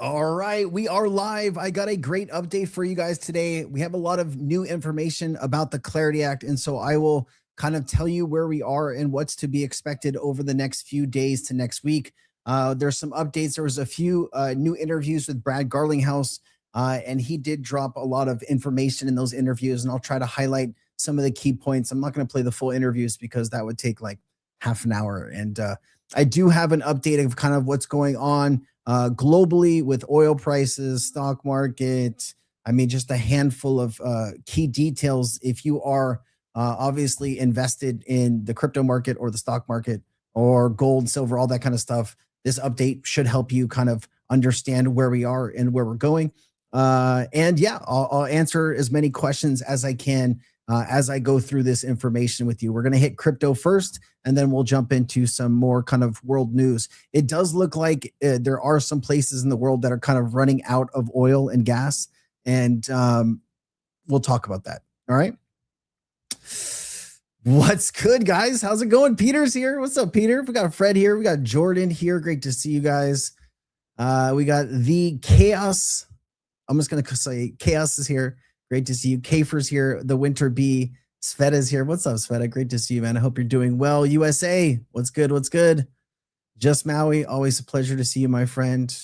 All right, we are live. I got a great update for you guys today. We have a lot of new information about the Clarity Act, and so I will kind of tell you where we are and what's to be expected over the next few days to next week. There's some updates. There was a few new interviews with Brad Garlinghouse, and he did drop a lot of information in those interviews, and I'll try to highlight some of the key points. I'm not going to play the full interviews because that would take like half an hour, and I do have an update of kind of what's going on globally with oil prices, stock market. I mean, just a handful of key details. If you are obviously invested in the crypto market or the stock market or gold, silver, all that kind of stuff, this update should help you kind of understand where we are and where we're going. And yeah, I'll answer as many questions as I can as I go through this information with you. We're going to hit crypto first, and then we'll jump into some more kind of world news. It does look like there are some places in the world that are kind of running out of oil and gas, and we'll talk about that. All right. What's good, guys? How's it going? Peter's here. What's up, Peter? We got Fred here. We got Jordan here. Great to see you guys. We got the Chaos. I'm just going to say Chaos is here. Great to see you. Kafer's here. The Winter Bee. Sveta's here. What's up, Sveta? Great to see you, man. I hope you're doing well. USA, what's good? What's good? Just Maui, always a pleasure to see you, my friend.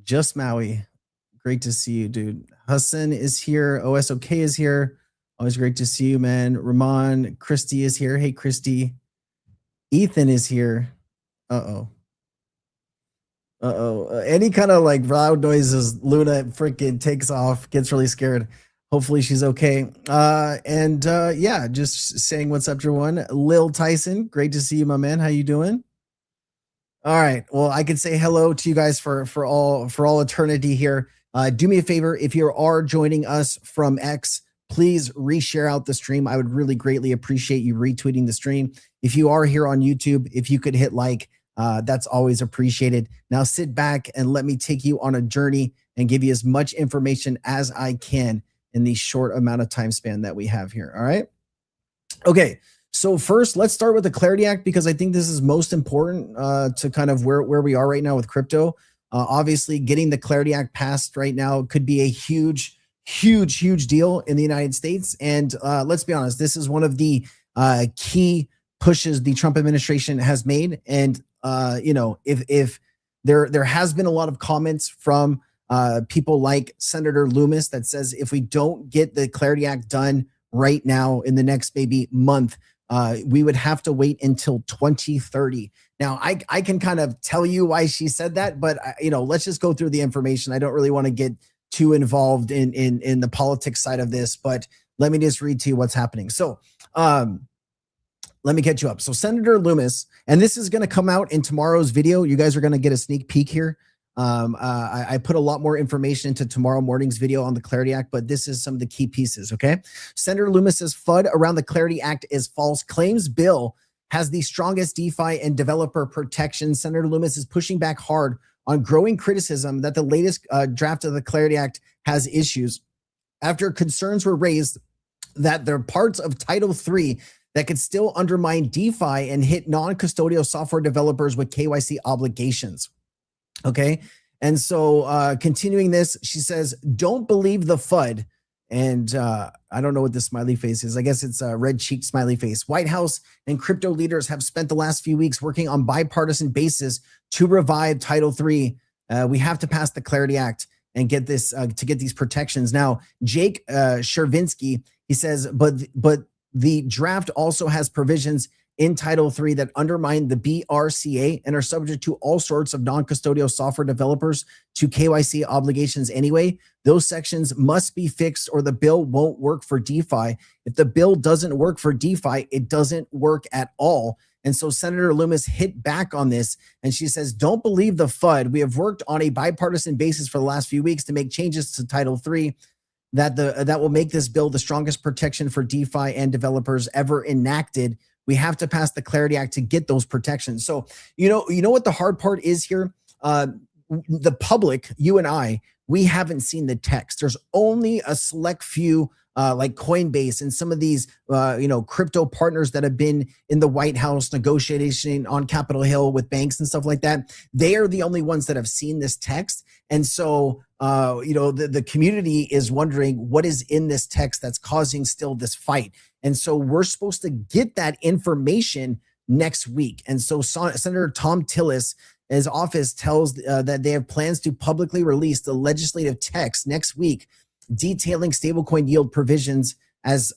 Just Maui, great to see you, dude. Hassan is here. OSOK is here. Always great to see you, man. Ramon, Christy is here. Hey, Christy. Ethan is here. Uh-oh. Any kind of like loud noises, Luna freaking takes off, gets really scared. Hopefully she's okay. Yeah, just saying what's up, everyone. Lil Tyson, great to see you, my man. How you doing? All right. Well, I could say hello to you guys for all eternity here. Do me a favor, if you are joining us from X, please reshare out the stream. I would really greatly appreciate you retweeting the stream. If you are here on YouTube, if you could hit like, that's always appreciated. Now sit back and let me take you on a journey and give you as much information as I can in the short amount of time span that we have here. All right. Okay. So first, let's start with the Clarity Act, because I think this is most important to kind of where we are right now with crypto. Obviously, getting the Clarity Act passed right now could be a huge deal in the United States. And let's be honest, this is one of the key pushes the Trump administration has made. And if there has been a lot of comments from people like Senator Loomis that says if we don't get the Clarity Act done right now in the next maybe month, we would have to wait until 2030. Now, I can kind of tell you why she said that, but let's just go through the information. I don't really want to get too involved in the politics side of this, but let me just read to you what's happening. So let me catch you up. So Senator Loomis, and this is going to come out in tomorrow's video. You guys are going to get a sneak peek here. I put a lot more information into tomorrow morning's video on the Clarity Act, but this is some of the key pieces, okay? Senator Loomis's FUD around the Clarity Act is false. Claims bill has the strongest DeFi and developer protection. Senator Loomis is pushing back hard on growing criticism that the latest draft of the Clarity Act has issues after concerns were raised that there are parts of Title III that could still undermine DeFi and hit non-custodial software developers with KYC obligations. Okay. And so continuing this, she says, don't believe the FUD. And I don't know what this smiley face is. I guess it's a red cheek smiley face. White House and crypto leaders have spent the last few weeks working on bipartisan basis to revive Title III. We have to pass the Clarity Act and get this to get these protections. Now, Jake Chervinsky, he says, but the draft also has provisions in Title III that undermine the BRCA and are subject to all sorts of non-custodial software developers to KYC obligations anyway. Those sections must be fixed or the bill won't work for DeFi. If the bill doesn't work for DeFi, it doesn't work at all. And so Senator Loomis hit back on this, and she says, don't believe the FUD. We have worked on a bipartisan basis for the last few weeks to make changes to Title III that will make this bill the strongest protection for DeFi and developers ever enacted. We have to pass the Clarity Act to get those protections. So, you know what the hard part is here? The public, you and I, we haven't seen the text. There's only a select few like Coinbase and some of these, crypto partners that have been in the White House negotiating on Capitol Hill with banks and stuff like that. They are the only ones that have seen this text. And so, the community is wondering what is in this text that's causing still this fight. And so we're supposed to get that information next week. And so Senator Tom Tillis, his office tells that they have plans to publicly release the legislative text next week detailing stablecoin yield provisions as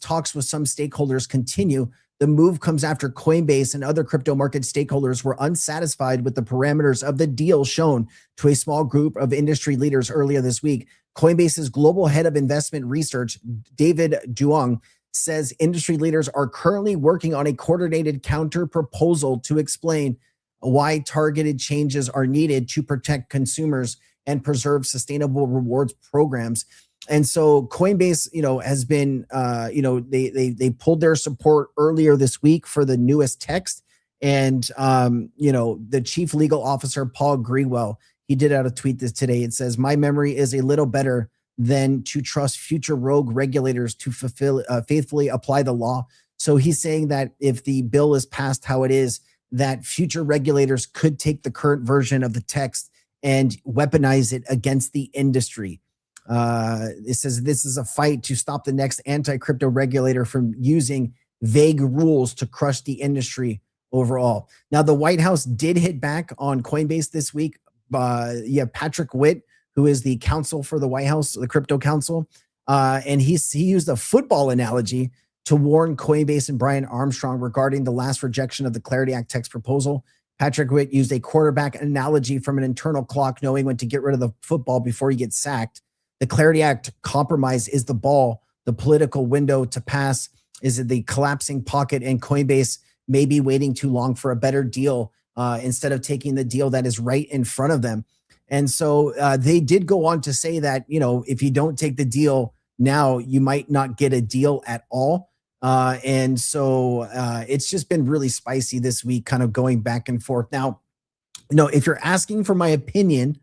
talks with some stakeholders continue. The move comes after Coinbase and other crypto market stakeholders were unsatisfied with the parameters of the deal shown to a small group of industry leaders earlier this week. Coinbase's global head of investment research, David Duong, says industry leaders are currently working on a coordinated counter proposal to explain why targeted changes are needed to protect consumers and preserve sustainable rewards programs. And so Coinbase, has been, they pulled their support earlier this week for the newest text. And, the chief legal officer, Paul Greenwell, he did out a tweet this today. It says, my memory is a little better than to trust future rogue regulators to faithfully apply the law. So he's saying that if the bill is passed how it is, that future regulators could take the current version of the text and weaponize it against the industry. It says this is a fight to stop the next anti-crypto regulator from using vague rules to crush the industry overall. Now, the White House did hit back on Coinbase this week. Patrick Witt, who is the counsel for the White House, the crypto counsel, and he used a football analogy to warn Coinbase and Brian Armstrong regarding the last rejection of the Clarity Act text proposal. Patrick Witt used a quarterback analogy from an internal clock, knowing when to get rid of the football before he gets sacked. The Clarity Act compromise is the ball. The political window to pass is the collapsing pocket, and Coinbase may be waiting too long for a better deal instead of taking the deal that is right in front of them. And so they did go on to say that, if you don't take the deal now, you might not get a deal at all. And so it's just been really spicy this week, kind of going back and forth. Now, if you're asking for my opinion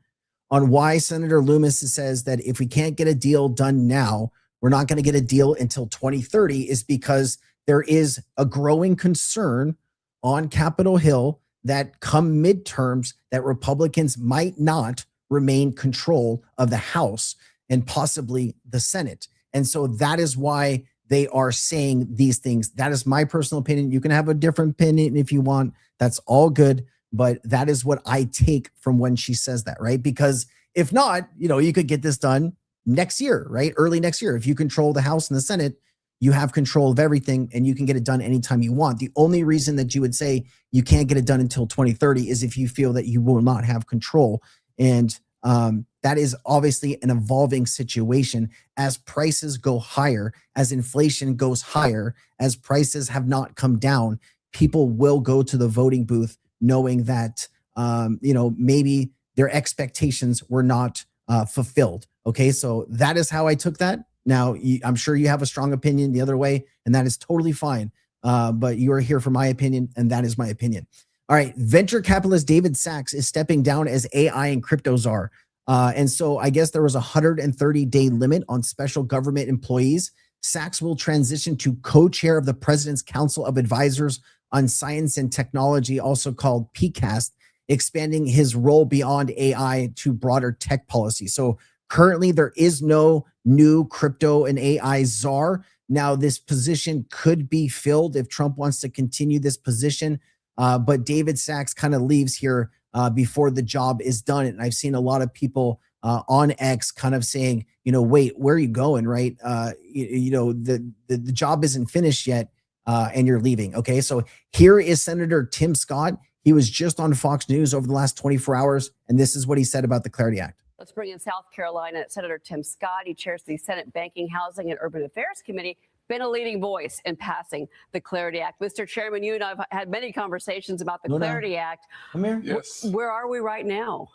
on why Senator Loomis says that if we can't get a deal done now, we're not going to get a deal until 2030, is because there is a growing concern on Capitol Hill that come midterms that Republicans might not remain control of the House and possibly the Senate. And so that is why they are saying these things. That is my personal opinion. You can have a different opinion if you want. That's all good. But that is what I take from when she says that, right? Because if not, you could get this done next year, right? Early next year. If you control the House and the Senate, you have control of everything and you can get it done anytime you want. The only reason that you would say you can't get it done until 2030 is if you feel that you will not have control. And that is obviously an evolving situation as prices go higher, as inflation goes higher, as prices have not come down. People will go to the voting booth knowing that, maybe their expectations were not fulfilled. Okay, so that is how I took that. Now, I'm sure you have a strong opinion the other way, and that is totally fine. But you are here for my opinion, and that is my opinion. All right, venture capitalist David Sachs is stepping down as AI and crypto czar. And so I guess there was a 130-day limit on special government employees. Sachs will transition to co-chair of the President's Council of Advisors on Science and Technology, also called PCAST, expanding his role beyond AI to broader tech policy. So currently there is no new crypto and AI czar. Now this position could be filled if Trump wants to continue this position. But David Sachs kind of leaves here before the job is done. And I've seen a lot of people on X kind of saying, wait, where are you going, right? The job isn't finished yet and you're leaving. Okay, so here is Senator Tim Scott. He was just on Fox News over the last 24 hours, and this is what he said about the Clarity Act. Let's bring in South Carolina Senator Tim Scott. He chairs the Senate Banking, Housing, and Urban Affairs Committee. Been a leading voice in passing the Clarity Act. Mr. Chairman, you and I have had many conversations about the Clarity Act. Come here. Yes. Where are we right now?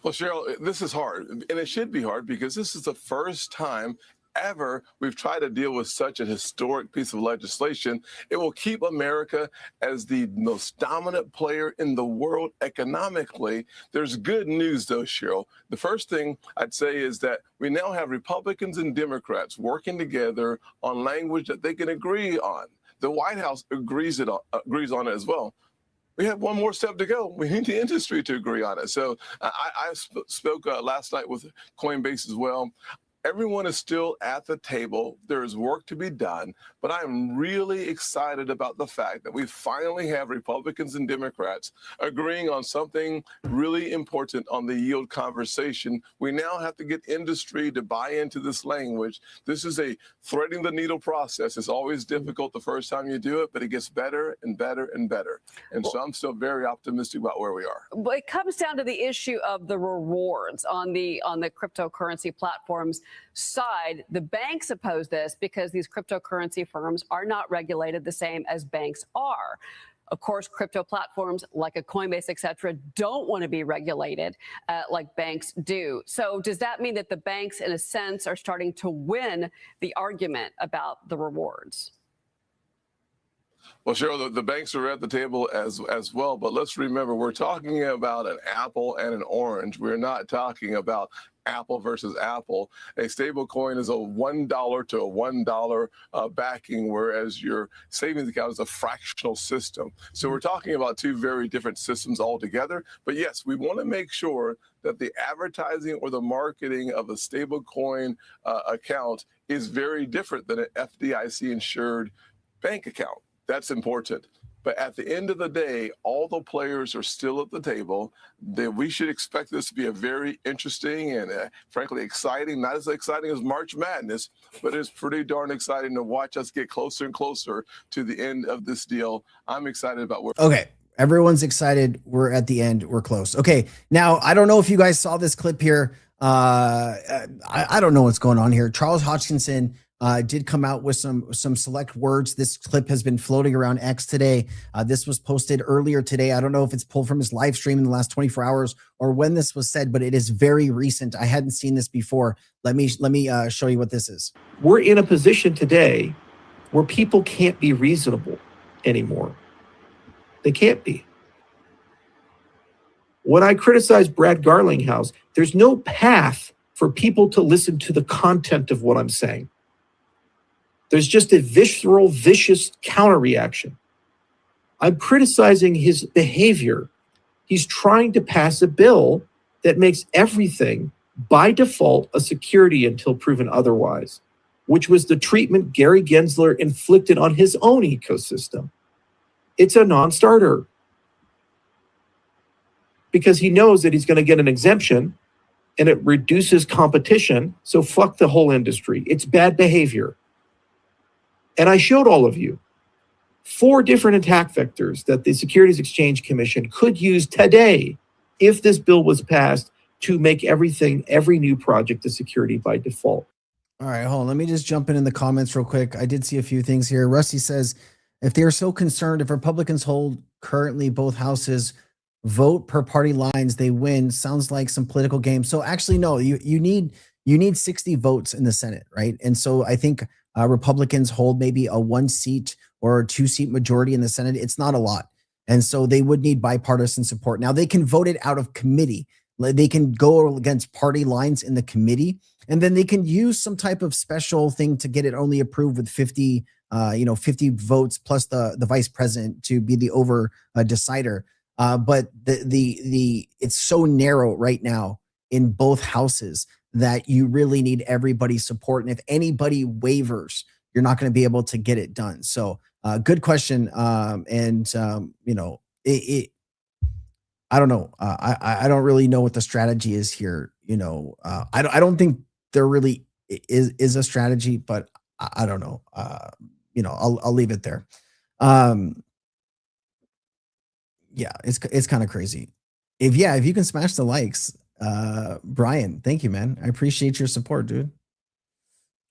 Well, Cheryl, this is hard, and it should be hard because this is the first time ever we've tried to deal with such a historic piece of legislation. It will keep America as the most dominant player in the world economically. There's good news, though, Cheryl. The first thing I'd say is that we now have Republicans and Democrats working together on language that they can agree on. The White House agrees on it as well. We have one more step to go. We need the industry to agree on it. So I spoke last night with Coinbase as well. Everyone is still at the table. There is work to be done, but I'm really excited about the fact that we finally have Republicans and Democrats agreeing on something really important on the yield conversation. We now have to get industry to buy into this language. This is a threading the needle process. It's always difficult the first time you do it, but it gets better and better and better. And so I'm still very optimistic about where we are. But it comes down to the issue of the rewards on the cryptocurrency platforms side. The banks oppose this because these cryptocurrency firms are not regulated the same as banks are. Of course, crypto platforms like a Coinbase, et cetera, don't want to be regulated like banks do. So does that mean that the banks, in a sense, are starting to win the argument about the rewards? Well, Cheryl, the banks are at the table as well. But let's remember, we're talking about an apple and an orange. We're not talking about Apple versus Apple. A stablecoin is a $1 to a $1 backing, whereas your savings account is a fractional system. So we're talking about two very different systems altogether. But yes, we want to make sure that the advertising or the marketing of a stablecoin account is very different than an FDIC insured bank account. That's important. But at the end of the day, all the players are still at the table. We should expect this to be a very interesting and frankly exciting, not as exciting as March Madness, but it's pretty darn exciting to watch us get closer and closer to the end of this deal. I'm excited about where. Okay. Everyone's excited. We're at the end. We're close. Okay. Now, I don't know if you guys saw this clip here. I don't know what's going on here. Charles Hoskinson did come out with some select words. This clip has been floating around X today. This was posted earlier today. I don't know if it's pulled from his live stream in the last 24 hours or when this was said, but it is very recent. I hadn't seen this before. Let me show you what this is. We're in a position today where people can't be reasonable anymore. They can't be. When I criticize Brad Garlinghouse, there's no path for people to listen to the content of what I'm saying. There's just a visceral, vicious counter-reaction. I'm criticizing his behavior. He's trying to pass a bill that makes everything, by default, a security until proven otherwise, which was the treatment Gary Gensler inflicted on his own ecosystem. It's a non-starter because he knows that he's going to get an exemption and it reduces competition. So fuck the whole industry. It's bad behavior. And I showed all of you 4 different attack vectors that the Securities Exchange Commission could use today if this bill was passed to make every new project a security by default. All right, hold on. Let me just jump in the comments real quick. I did see a few things here. Rusty says, if they are so concerned, if Republicans hold currently both houses, vote per party lines, they win. Sounds like some political game. So actually, no, you need 60 votes in the Senate, right? And so I think Republicans hold maybe a 1 seat or a 2 seat majority in the Senate. It's not a lot. And so they would need bipartisan support. Now they can vote it out of committee. They can go against party lines in the committee, and then they can use some type of special thing to get it only approved with 50 votes plus the vice president to be the over decider. But it's so narrow right now in both houses that you really need everybody's support. And if anybody wavers, you're not going to be able to get it done. So good question. I don't know. I don't really know what the strategy is here. I don't think there really is a strategy, but I don't know. I'll leave it there. Yeah, it's kind of crazy. If you can smash the likes, Brian, thank you, man. I appreciate your support, dude.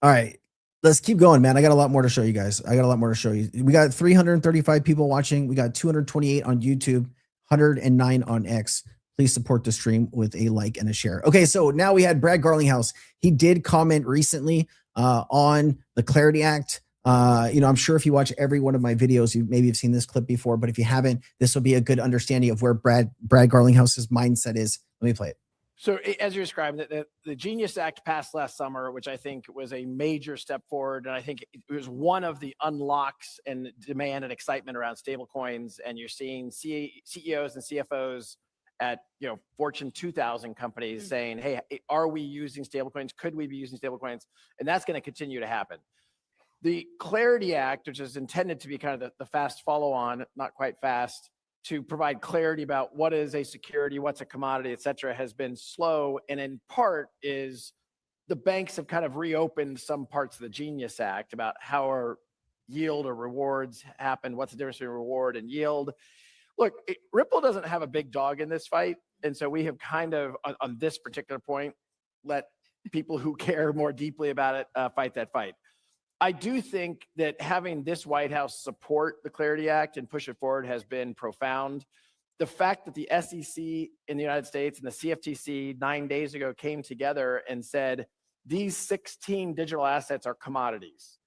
All right, let's keep going, man. I got a lot more to show you guys. We got 335 people watching. We got 228 on YouTube, 109 on X. Please support the stream with a like and a share. Okay, so now we had Brad Garlinghouse. He did comment recently on the Clarity Act. I'm sure if you watch every one of my videos, maybe you've seen this clip before, but if you haven't, this will be a good understanding of where Brad Garlinghouse's mindset is. Let me play it. So as you're describing, the Genius Act passed last summer, which I think was a major step forward. And I think it was one of the unlocks and demand and excitement around stablecoins. And you're seeing CEOs and CFOs at Fortune 2000 companies saying, hey, are we using stablecoins? Could we be using stablecoins? And that's going to continue to happen. The Clarity Act, which is intended to be kind of the fast follow-on, not quite fast, to provide clarity about what is a security, what's a commodity, et cetera, has been slow. And in part is the banks have kind of reopened some parts of the Genius Act about how our yield or rewards happen, what's the difference between reward and yield. Look, Ripple doesn't have a big dog in this fight. And so we have kind of, on this particular point, let people who care more deeply about it fight that fight. I do think that having this White House support the Clarity Act and push it forward has been profound. The fact that the SEC in the United States and the CFTC 9 days ago came together and said, these 16 digital assets are commodities.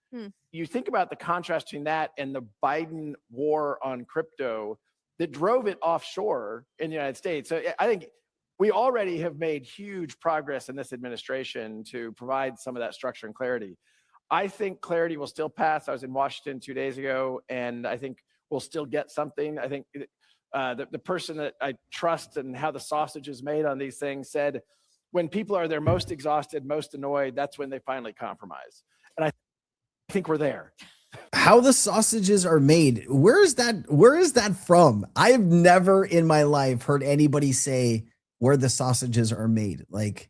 You think about the contrast between that and the Biden war on crypto that drove it offshore in the United States. So I think we already have made huge progress in this administration to provide some of that structure and clarity. I think clarity will still pass. I was in Washington 2 days ago, and I think we'll still get something. I think the person that I trust and how the sausage is made on these things said, when people are their most exhausted, most annoyed, that's when they finally compromise. And I think we're there. How the sausages are made. Where is that from? I've never in my life heard anybody say where the sausages are made. Like,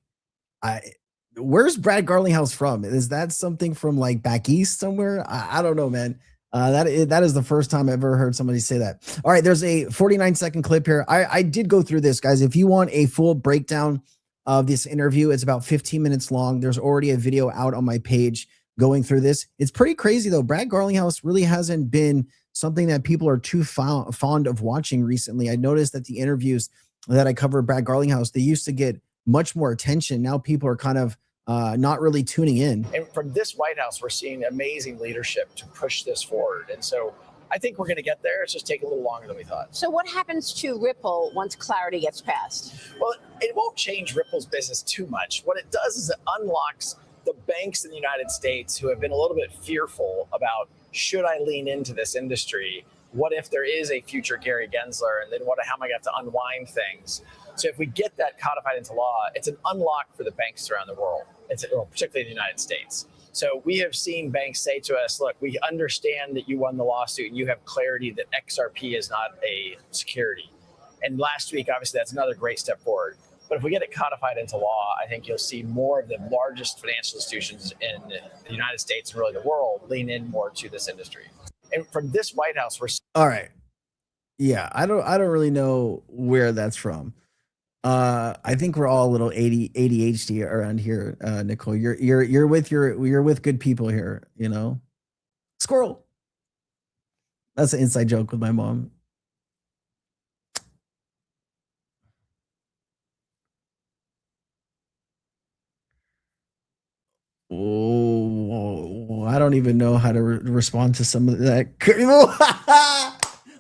where's Brad Garlinghouse from? Is that something from like back east somewhere? I don't know, man. That is the first time I've ever heard somebody say that. All right, there's a 49-second clip here. I did go through this, guys. If you want a full breakdown of this interview, it's about 15 minutes long. There's already a video out on my page going through this. It's pretty crazy, though. Brad Garlinghouse really hasn't been something that people are too fond of watching recently. I noticed that the interviews that I covered Brad Garlinghouse, they used to get much more attention. Now people are kind of not really tuning in. And from this White House, we're seeing amazing leadership to push this forward. And so I think we're going to get there. It's just taking a little longer than we thought. So what happens to Ripple once Clarity gets passed? Well, it won't change Ripple's business too much. What it does is it unlocks the banks in the United States who have been a little bit fearful about, should I lean into this industry? What if there is a future Gary Gensler? And then how am I going to have to unwind things? So if we get that codified into law, it's an unlock for the banks around the world, particularly in the United States. So we have seen banks say to us, look, we understand that you won the lawsuit and you have clarity that XRP is not a security. And last week, obviously, that's another great step forward. But if we get it codified into law, I think you'll see more of the largest financial institutions in the United States and really the world lean in more to this industry. And from this White House, we're all right. Yeah, I don't really know where that's from. I think we're all a little ADHD around here, Nicole. You're with good people here, you know. Squirrel. That's an inside joke with my mom. Oh, I don't even know how to respond to some of that.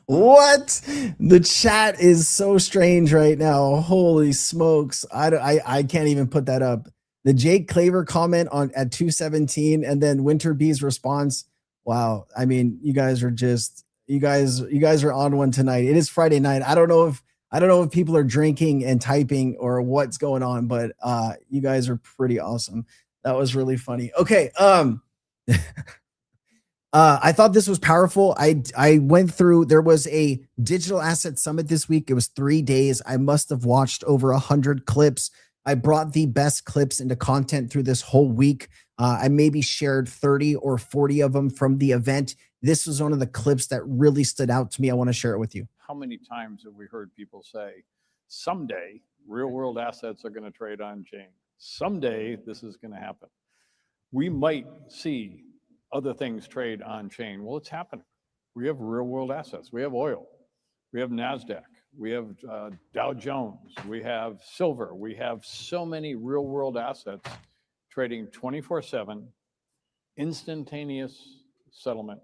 What? The chat is so strange right now. Holy smokes. I can't even put that up. The Jake Claver comment at 217 and then Winter B's response. Wow. I mean, you guys are on one tonight. It is Friday night. I don't know if people are drinking and typing or what's going on, but you guys are pretty awesome. That was really funny. Okay. I thought this was powerful. I went through, there was a digital asset summit this week. It was 3 days. I must have watched over 100 clips. I brought the best clips into content through this whole week. I maybe shared 30 or 40 of them from the event. This was one of the clips that really stood out to me. I want to share it with you. How many times have we heard people say, someday real world assets are going to trade on chain? Someday this is going to happen. We might see other things trade on chain. Well, it's happening. We have real world assets. We have oil. We have NASDAQ. We have Dow Jones. We have silver. We have so many real world assets trading 24/7 instantaneous settlement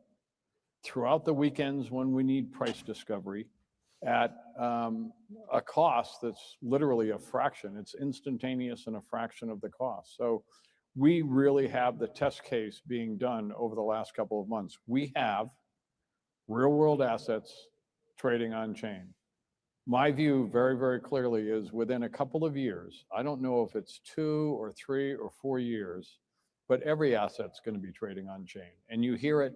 throughout the weekends when we need price discovery at a cost that's literally a fraction. It's instantaneous and a fraction of the cost. So we really have the test case being done over the last couple of months. We have real world assets trading on chain. My view very, very clearly is within a couple of years, I don't know if it's 2 or 3 or 4 years, but every asset's going to be trading on chain. And you hear it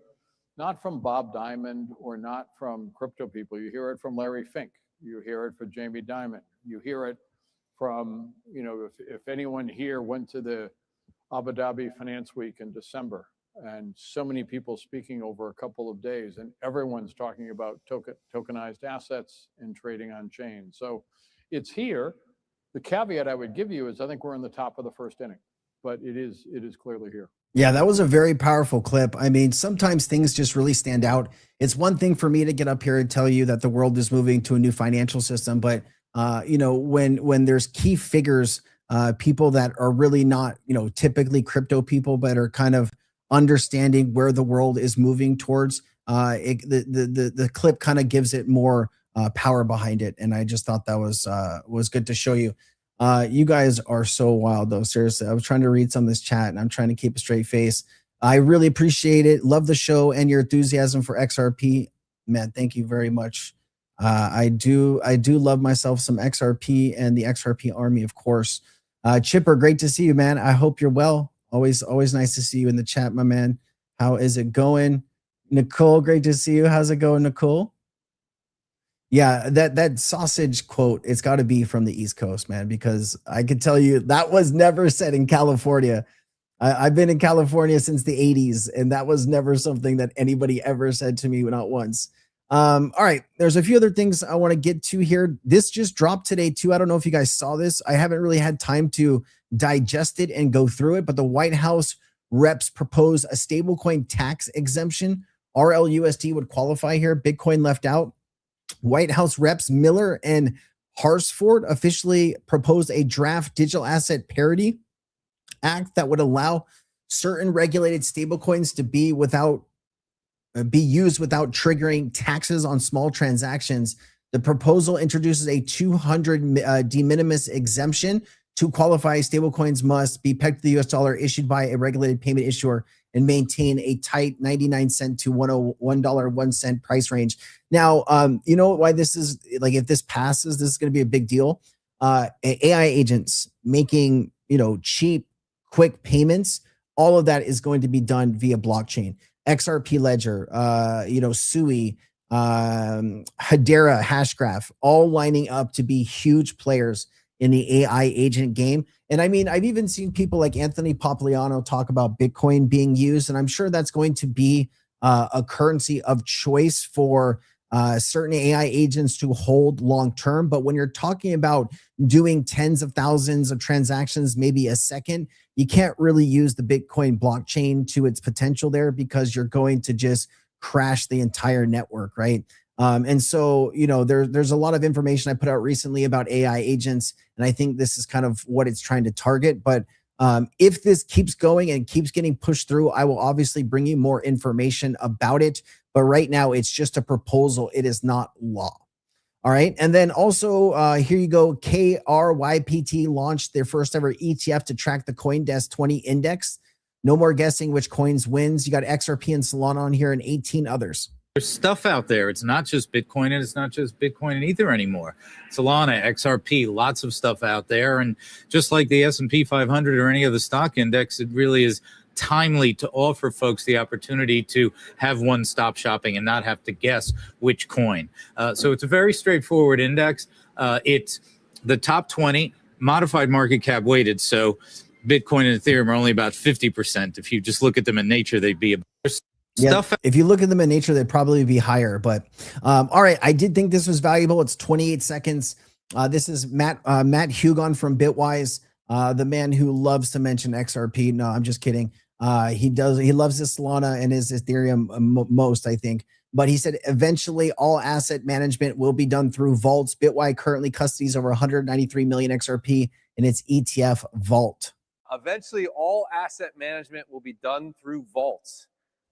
not from Bob Diamond or not from crypto people. You hear it from Larry Fink. You hear it from Jamie Dimon. You hear it from, you know, if anyone here went to the Abu Dhabi Finance Week in December, and so many people speaking over a couple of days, and everyone's talking about tokenized assets and trading on chain. So it's here. The caveat I would give you is I think we're in the top of the first inning, but it is clearly here. Yeah, that was a very powerful clip. I mean, sometimes things just really stand out. It's one thing for me to get up here and tell you that the world is moving to a new financial system, but you know, when there's key figures, people that are really not, you know, typically crypto people, but are kind of understanding where the world is moving towards, the clip kind of gives it more power behind it, and I just thought that was good to show you. You guys are so wild, though. Seriously, I was trying to read some of this chat, and I'm trying to keep a straight face. I really appreciate it. Love the show and your enthusiasm for XRP, man. Thank you very much. I do love myself some XRP and the XRP army, of course. Chipper, great to see you, man. I hope you're well. Always nice to see you in the chat, my man. How is it going? Nicole, great to see you. How's it going, Nicole? Yeah, that sausage quote, it's got to be from the East Coast, man, because I can tell you that was never said in California. I've been in California since the 80s, and that was never something that anybody ever said to me, not once. All right, there's a few other things I want to get to here. This just dropped today, too. I don't know if you guys saw this. I haven't really had time to digest it and go through it, but the White House reps propose a stablecoin tax exemption. RLUSD would qualify here. Bitcoin left out. White House reps Miller and Harsford officially proposed a draft digital asset parity act that would allow certain regulated stablecoins to be used without triggering taxes on small transactions. The proposal introduces a 200 de minimis exemption. To qualify, stablecoins must be pegged to the US dollar, issued by a regulated payment issuer, and maintain a tight 99 cent to $1.01 price range. Now, you know why this is, like, if this passes, this is going to be a big deal. AI agents making, you know, cheap, quick payments, all of that is going to be done via blockchain. XRP Ledger, you know, Sui, Hedera, Hashgraph, all lining up to be huge players in the AI agent game. And I mean, I've even seen people like Anthony Popliano talk about Bitcoin being used, and I'm sure that's going to be a currency of choice for certain AI agents to hold long term. But when you're talking about doing tens of thousands of transactions, maybe a second, you can't really use the Bitcoin blockchain to its potential there, because you're going to just crash the entire network, right? And so, you know, there's a lot of information I put out recently about AI agents, and I think this is kind of what it's trying to target. But if this keeps going and keeps getting pushed through, I will obviously bring you more information about it. But right now, it's just a proposal. It is not law. All right. And then also, here you go. KRYPT launched their first ever ETF to track the CoinDesk 20 index. No more guessing which coins wins. You got XRP and Solana on here and 18 others. There's stuff out there. It's not just Bitcoin, and it's not just Bitcoin and Ether anymore. Solana, XRP, lots of stuff out there. And just like the S&P 500 or any other stock index, it really is timely to offer folks the opportunity to have one-stop shopping and not have to guess which coin. So it's a very straightforward index. It's the top 20 modified market cap weighted. So Bitcoin and Ethereum are only about 50%. If you just look at them in nature, they'd be stuff. If you look at them in nature, they'd probably be higher. But all right, I did think this was valuable. It's 28 seconds. This is Matt Hugon from Bitwise, the man who loves to mention XRP. No, I'm just kidding. He loves his Solana and his Ethereum most, I think. But he said eventually all asset management will be done through vaults. Bitwise currently custodies over 193 million XRP in its ETF vault. Eventually, all asset management will be done through vaults.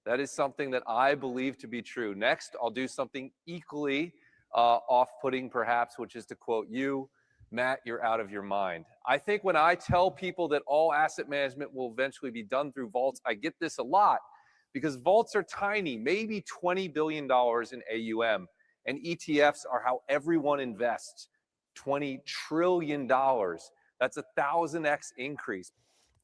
That is something that I believe to be true. Next, I'll do something equally off-putting, perhaps, which is to quote you, Matt, you're out of your mind. I think when I tell people that all asset management will eventually be done through vaults, I get this a lot because vaults are tiny, maybe $20 billion in AUM, and ETFs are how everyone invests. $20 trillion. That's a 1,000x increase.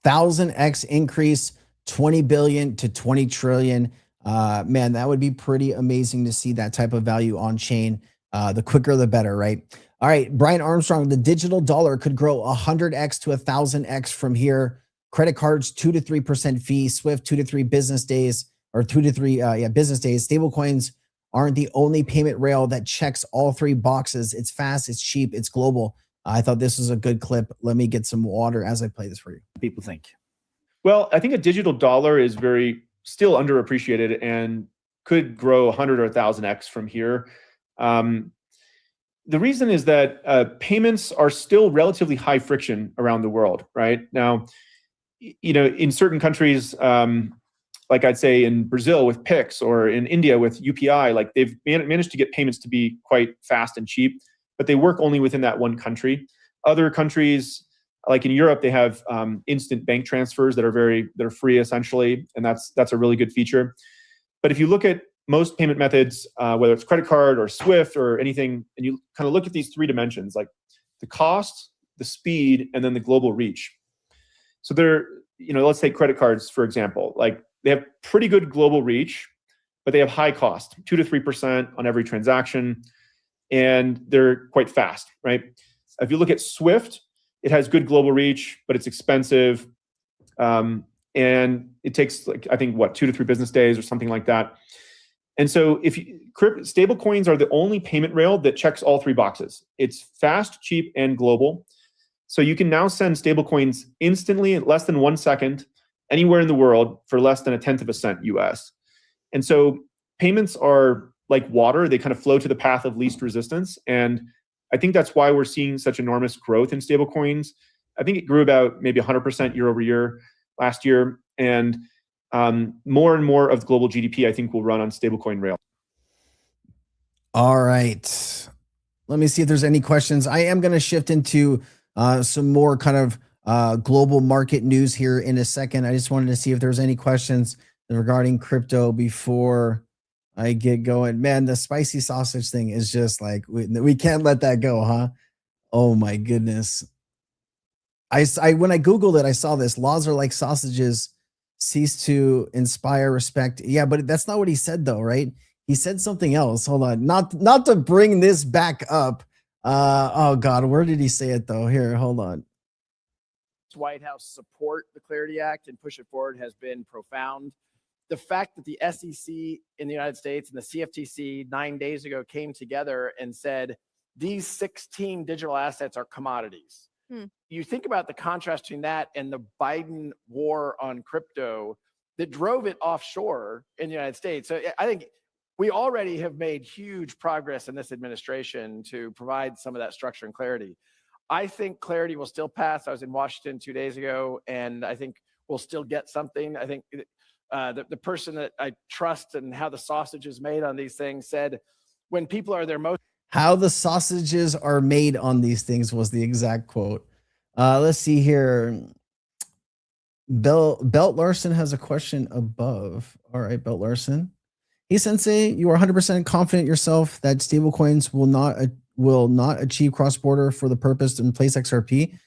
1,000x increase, 20 billion to 20 trillion. Man, that would be pretty amazing to see that type of value on chain. The quicker, the better, right? All right, Brian Armstrong, the digital dollar could grow 100x to 1,000x from here. Credit cards, 2 to 3% fee. Swift, 2 to 3 business days, or 2 to 3 business days. Stablecoins aren't the only payment rail that checks all 3 boxes. It's fast, it's cheap, it's global. I thought this was a good clip. Let me get some water as I play this for you. People think. Well, I think a digital dollar is still underappreciated and could grow 100 or 1,000x from here. The reason is that payments are still relatively high friction around the world, right? Now, in certain countries, like I'd say in Brazil with Pix or in India with UPI, like they've managed to get payments to be quite fast and cheap, but they work only within that one country. Other countries, like in Europe, they have instant bank transfers that are free essentially, and that's a really good feature. But if you look at most payment methods, whether it's credit card or Swift or anything, and you kind of look at these 3 dimensions, like the cost, the speed, and then the global reach. So let's take credit cards, for example. Like they have pretty good global reach, but they have high cost, 2 to 3% on every transaction, and they're quite fast, right? If you look at Swift, it has good global reach, but it's expensive. And it takes, I think, 2 to 3 business days or something like that. And so stablecoins are the only payment rail that checks all 3 boxes. It's fast, cheap, and global. So you can now send stablecoins instantly in less than 1 second anywhere in the world for less than 1/10 of a cent US. And so payments are like water. They kind of flow to the path of least resistance. And I think that's why we're seeing such enormous growth in stablecoins. I think it grew about maybe 100% year over year last year. And more and more of the global GDP, I think, will run on stablecoin rail. All right. Let me see if there's any questions. I am going to shift into some more kind of global market news here in a second. I just wanted to see if there's any questions regarding crypto before I get going. Man, the spicy sausage thing is just like, we can't let that go, huh? Oh my goodness. When I Googled it, I saw this. Laws are like sausages, cease to inspire respect. Yeah, but that's not what he said though, right? He said something else. Hold on. Not to bring this back up. Oh God, where did he say it though? Here, hold on. White House support the Clarity Act and push it forward has been profound. The fact that the SEC in the United States and the CFTC 9 days ago came together and said, these 16 digital assets are commodities. You think about the contrast between that and the Biden war on crypto that drove it offshore in the United States. So I think we already have made huge progress in this administration to provide some of that structure and clarity. I think clarity will still pass. I was in Washington 2 days ago, and I think we'll still get something. I think the person that I trust and how the sausage is made on these things said, when people are their most... How the sausages are made on these things was the exact quote. Let's see here. Belt Larson has a question above. All right, Belt Larson. Hey, Sensei, you are 100% confident yourself that stablecoins will not achieve cross-border for the purpose to replace XRP.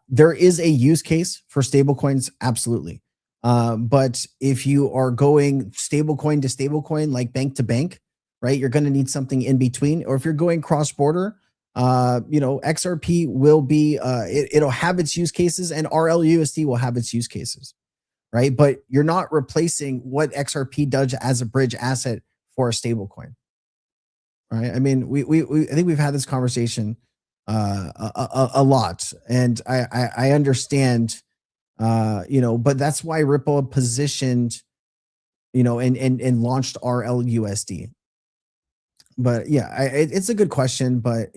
There is a use case for stablecoins, absolutely. But if you are going stablecoin to stablecoin, like bank to bank, right, you're going to need something in between. Or if you're going cross-border, XRP will be, it'll have its use cases, and RLUSD will have its use cases, right? But you're not replacing what XRP does as a bridge asset for a stablecoin, right? I mean, I think we've had this conversation a lot, and I understand, but that's why Ripple positioned, and launched RLUSD. But yeah, it's a good question, but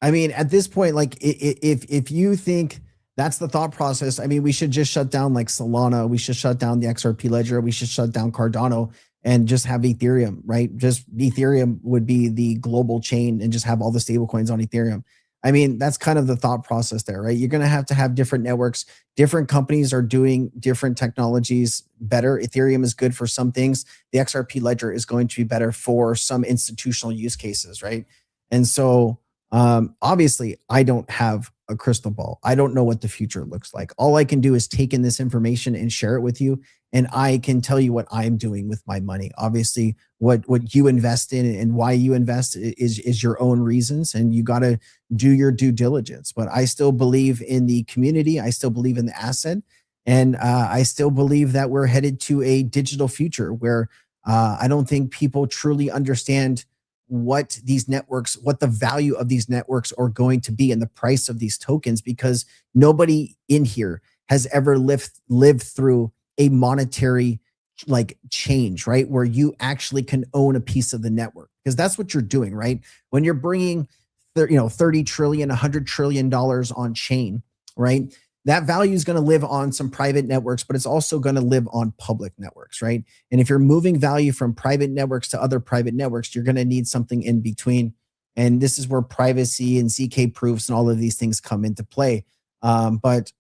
I mean, at this point, like if you think that's the thought process, I mean, we should just shut down like Solana. We should shut down the XRP ledger. We should shut down Cardano and just have Ethereum, right? Just Ethereum would be the global chain and just have all the stable coins on Ethereum. I mean, that's kind of the thought process there, right? You're going to have different networks. Different companies are doing different technologies better. Ethereum is good for some things. The XRP ledger is going to be better for some institutional use cases, right? And so obviously, I don't have a crystal ball. I don't know what the future looks like. All I can do is take in this information and share it with you. And I can tell you what I'm doing with my money. Obviously, what you invest in and why you invest is your own reasons, and you got to do your due diligence. But I still believe in the community. I still believe in the asset. And I still believe that we're headed to a digital future where I don't think people truly understand what these networks, what the value of these networks are going to be and the price of these tokens, because nobody in here has ever lived through a monetary like change, right? Where you actually can own a piece of the network, because that's what you're doing, right? When you're bringing, 30 trillion, $100 trillion on chain, right? That value is going to live on some private networks, but it's also going to live on public networks, right? And if you're moving value from private networks to other private networks, you're going to need something in between. And this is where privacy and ZK proofs and all of these things come into play. But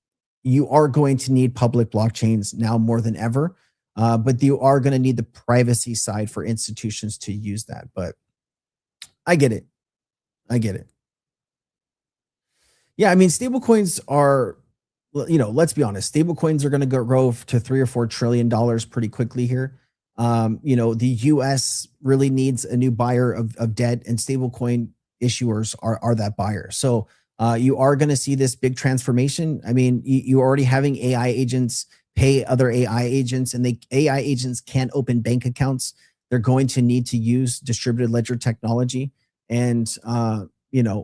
you are going to need public blockchains now more than ever. But you are going to need the privacy side for institutions to use that. But I get it. Yeah, I mean, stablecoins are, let's be honest, stablecoins are going to grow to $3 or $4 trillion pretty quickly here. The US really needs a new buyer of debt, and stablecoin issuers are that buyer. So you are going to see this big transformation. I mean, you're already having AI agents pay other AI agents, and AI agents can't open bank accounts. They're going to need to use distributed ledger technology. And,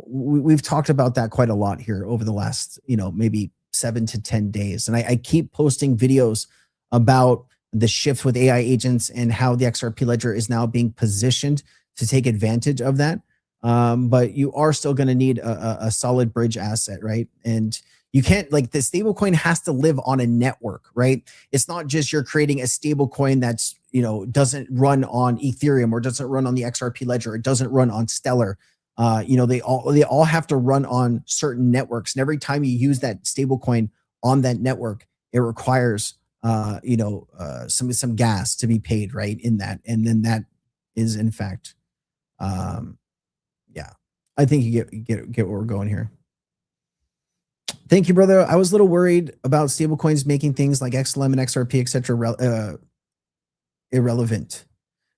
we've talked about that quite a lot here over the last, maybe 7 to 10 days. And I keep posting videos about the shift with AI agents and how the XRP ledger is now being positioned to take advantage of that. But you are still going to need a solid bridge asset, right? And you can't, like, the stablecoin has to live on a network, right? It's not just you're creating a stablecoin that's, doesn't run on Ethereum or doesn't run on the XRP ledger. It doesn't run on Stellar. They all have to run on certain networks. And every time you use that stablecoin on that network, it requires, some gas to be paid, right, in that. And then that is, in fact, yeah, I think you get where we're going here. Thank you, brother. I was a little worried about stablecoins making things like XLM and XRP, etc., irrelevant.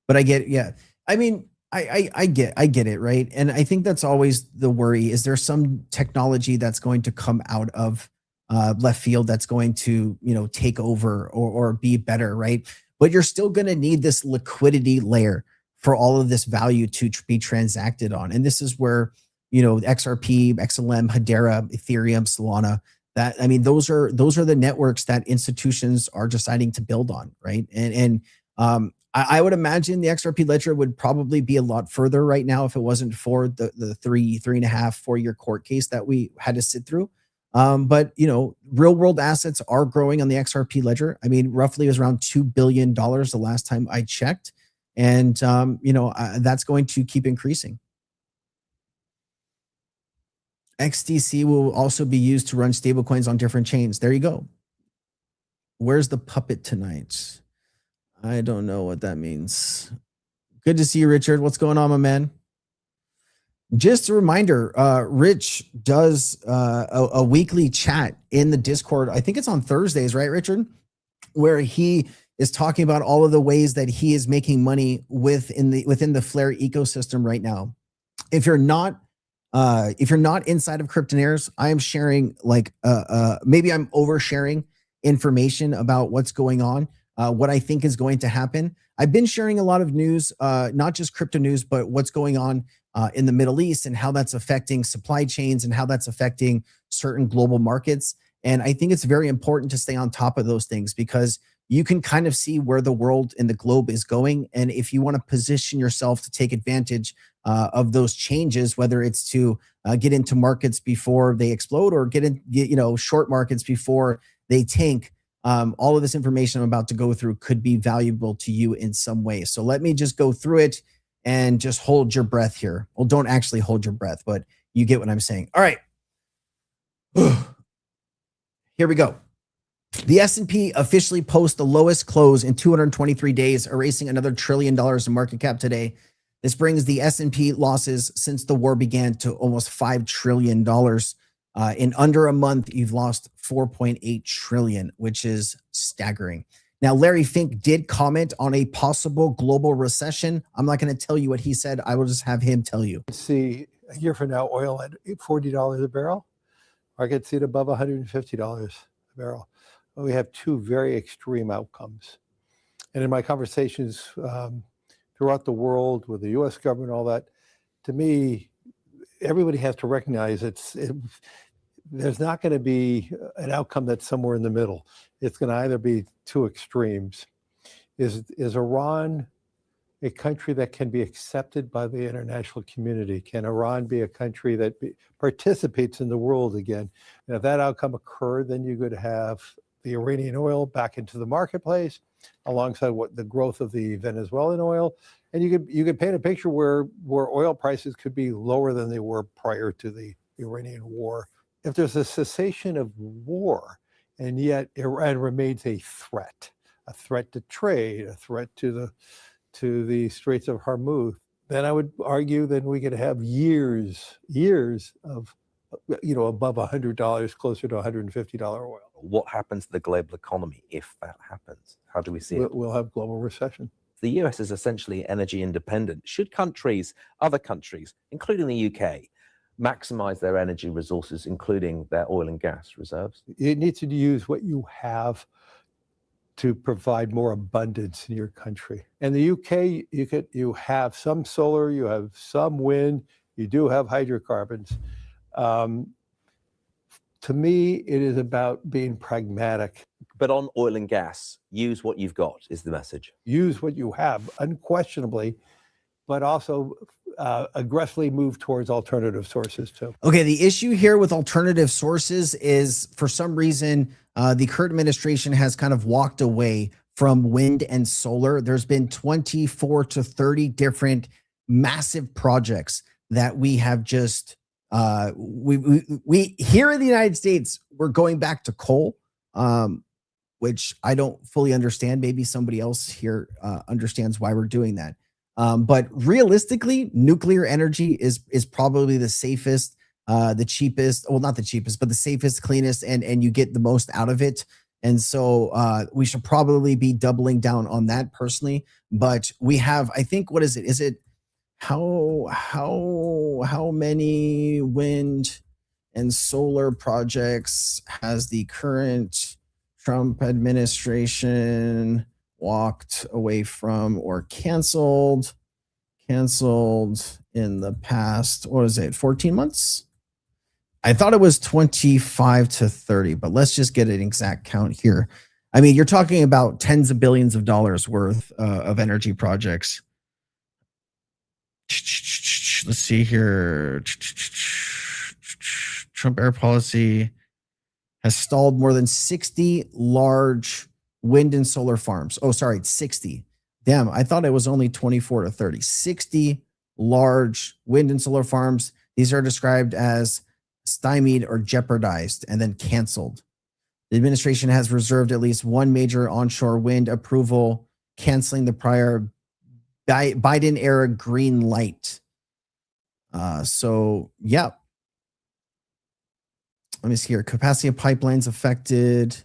But I get, yeah. I mean, I get it, right? And I think that's always the worry. Is there some technology that's going to come out of left field that's going to, take over or be better, right? But you're still going to need this liquidity layer for all of this value to be transacted on. And this is where, XRP, XLM, Hedera, Ethereum, Solana, those are the networks that institutions are deciding to build on, right? And I would imagine the XRP ledger would probably be a lot further right now if it wasn't for the 3.5, 4 year court case that we had to sit through. But real world assets are growing on the XRP ledger. I mean, roughly it was around $2 billion the last time I checked. And, that's going to keep increasing. XDC will also be used to run stablecoins on different chains. There you go. Where's the puppet tonight? I don't know what that means. Good to see you, Richard. What's going on, my man? Just a reminder, Rich does a weekly chat in the Discord. I think it's on Thursdays, right, Richard? Where he is talking about all of the ways that he is making money within the Flare ecosystem right now. If you're not inside of Cryptonaires, I am sharing maybe I'm oversharing information about what's going on, what I think is going to happen. I've been sharing a lot of news, not just crypto news, but what's going on in the Middle East and how that's affecting supply chains and how that's affecting certain global markets. And I think it's very important to stay on top of those things because you can kind of see where the world and the globe is going. And if you want to position yourself to take advantage of those changes, whether it's to get into markets before they explode or get short markets before they tank. All of this information I'm about to go through could be valuable to you in some way. So let me just go through it and just hold your breath here. Well, don't actually hold your breath, but you get what I'm saying. All right. Here we go. The S&P officially posts the lowest close in 223 days, erasing another $1 trillion in market cap today. This brings the S&P losses since the war began to almost $5 trillion. In under a month, you've lost 4.8 trillion, which is staggering. Now, Larry Fink did comment on a possible global recession. I'm not going to tell you what he said. I will just have him tell you. See a year from now, oil at $40 a barrel. I could see it above $150 a barrel. We have two very extreme outcomes. And in my conversations throughout the world with the U.S. government, all that, to me, everybody has to recognize there's not going to be an outcome that's somewhere in the middle. It's going to either be two extremes. Is Iran a country that can be accepted by the international community? Can Iran be a country that participates in the world again? And if that outcome occurred, then you could have the Iranian oil back into the marketplace alongside what the growth of the Venezuelan oil. And you could paint a picture where oil prices could be lower than they were prior to the Iranian war. If there's a cessation of war, and yet Iran remains a threat to trade, a threat to the Straits of Hormuz, then I would argue that we could have years of, above $100, closer to $150 oil. What happens to the global economy if that happens? How do we see it? We'll have global recession. The US is essentially energy independent. Should other countries, including the UK, maximize their energy resources, including their oil and gas reserves? You need to use what you have to provide more abundance in your country. In the UK, you have some solar, you have some wind, you do have hydrocarbons. To me, it is about being pragmatic. But on oil and gas, use what you've got is the message. Use what you have, unquestionably, but also aggressively move towards alternative sources too. Okay, the issue here with alternative sources is, for some reason, the current administration has kind of walked away from wind and solar. There's been 24 to 30 different massive projects that we have just we here in the United States, we're going back to coal, which I don't fully understand. Maybe somebody else here understands why we're doing that. But realistically, nuclear energy is probably the safest, the cheapest, well, not the cheapest, but the safest, cleanest, and you get the most out of it. And so we should probably be doubling down on that personally. But we have, I think, what is it? Is it how many wind and solar projects has the current Trump administration walked away from or canceled in the past, what is it, 14 months? I thought it was 25 to 30, but let's just get an exact count here. I mean, you're talking about tens of billions of dollars worth of energy projects. Let's see here. Trump air policy has stalled more than 60 large wind and solar farms. Oh, sorry, it's 60. Damn, I thought it was only 24 to 30. 60 large wind and solar farms. These are described as stymied or jeopardized and then canceled. The administration has reserved at least one major onshore wind approval, canceling the prior Biden era green light. So yeah. Let me see here. Capacity of pipelines affected.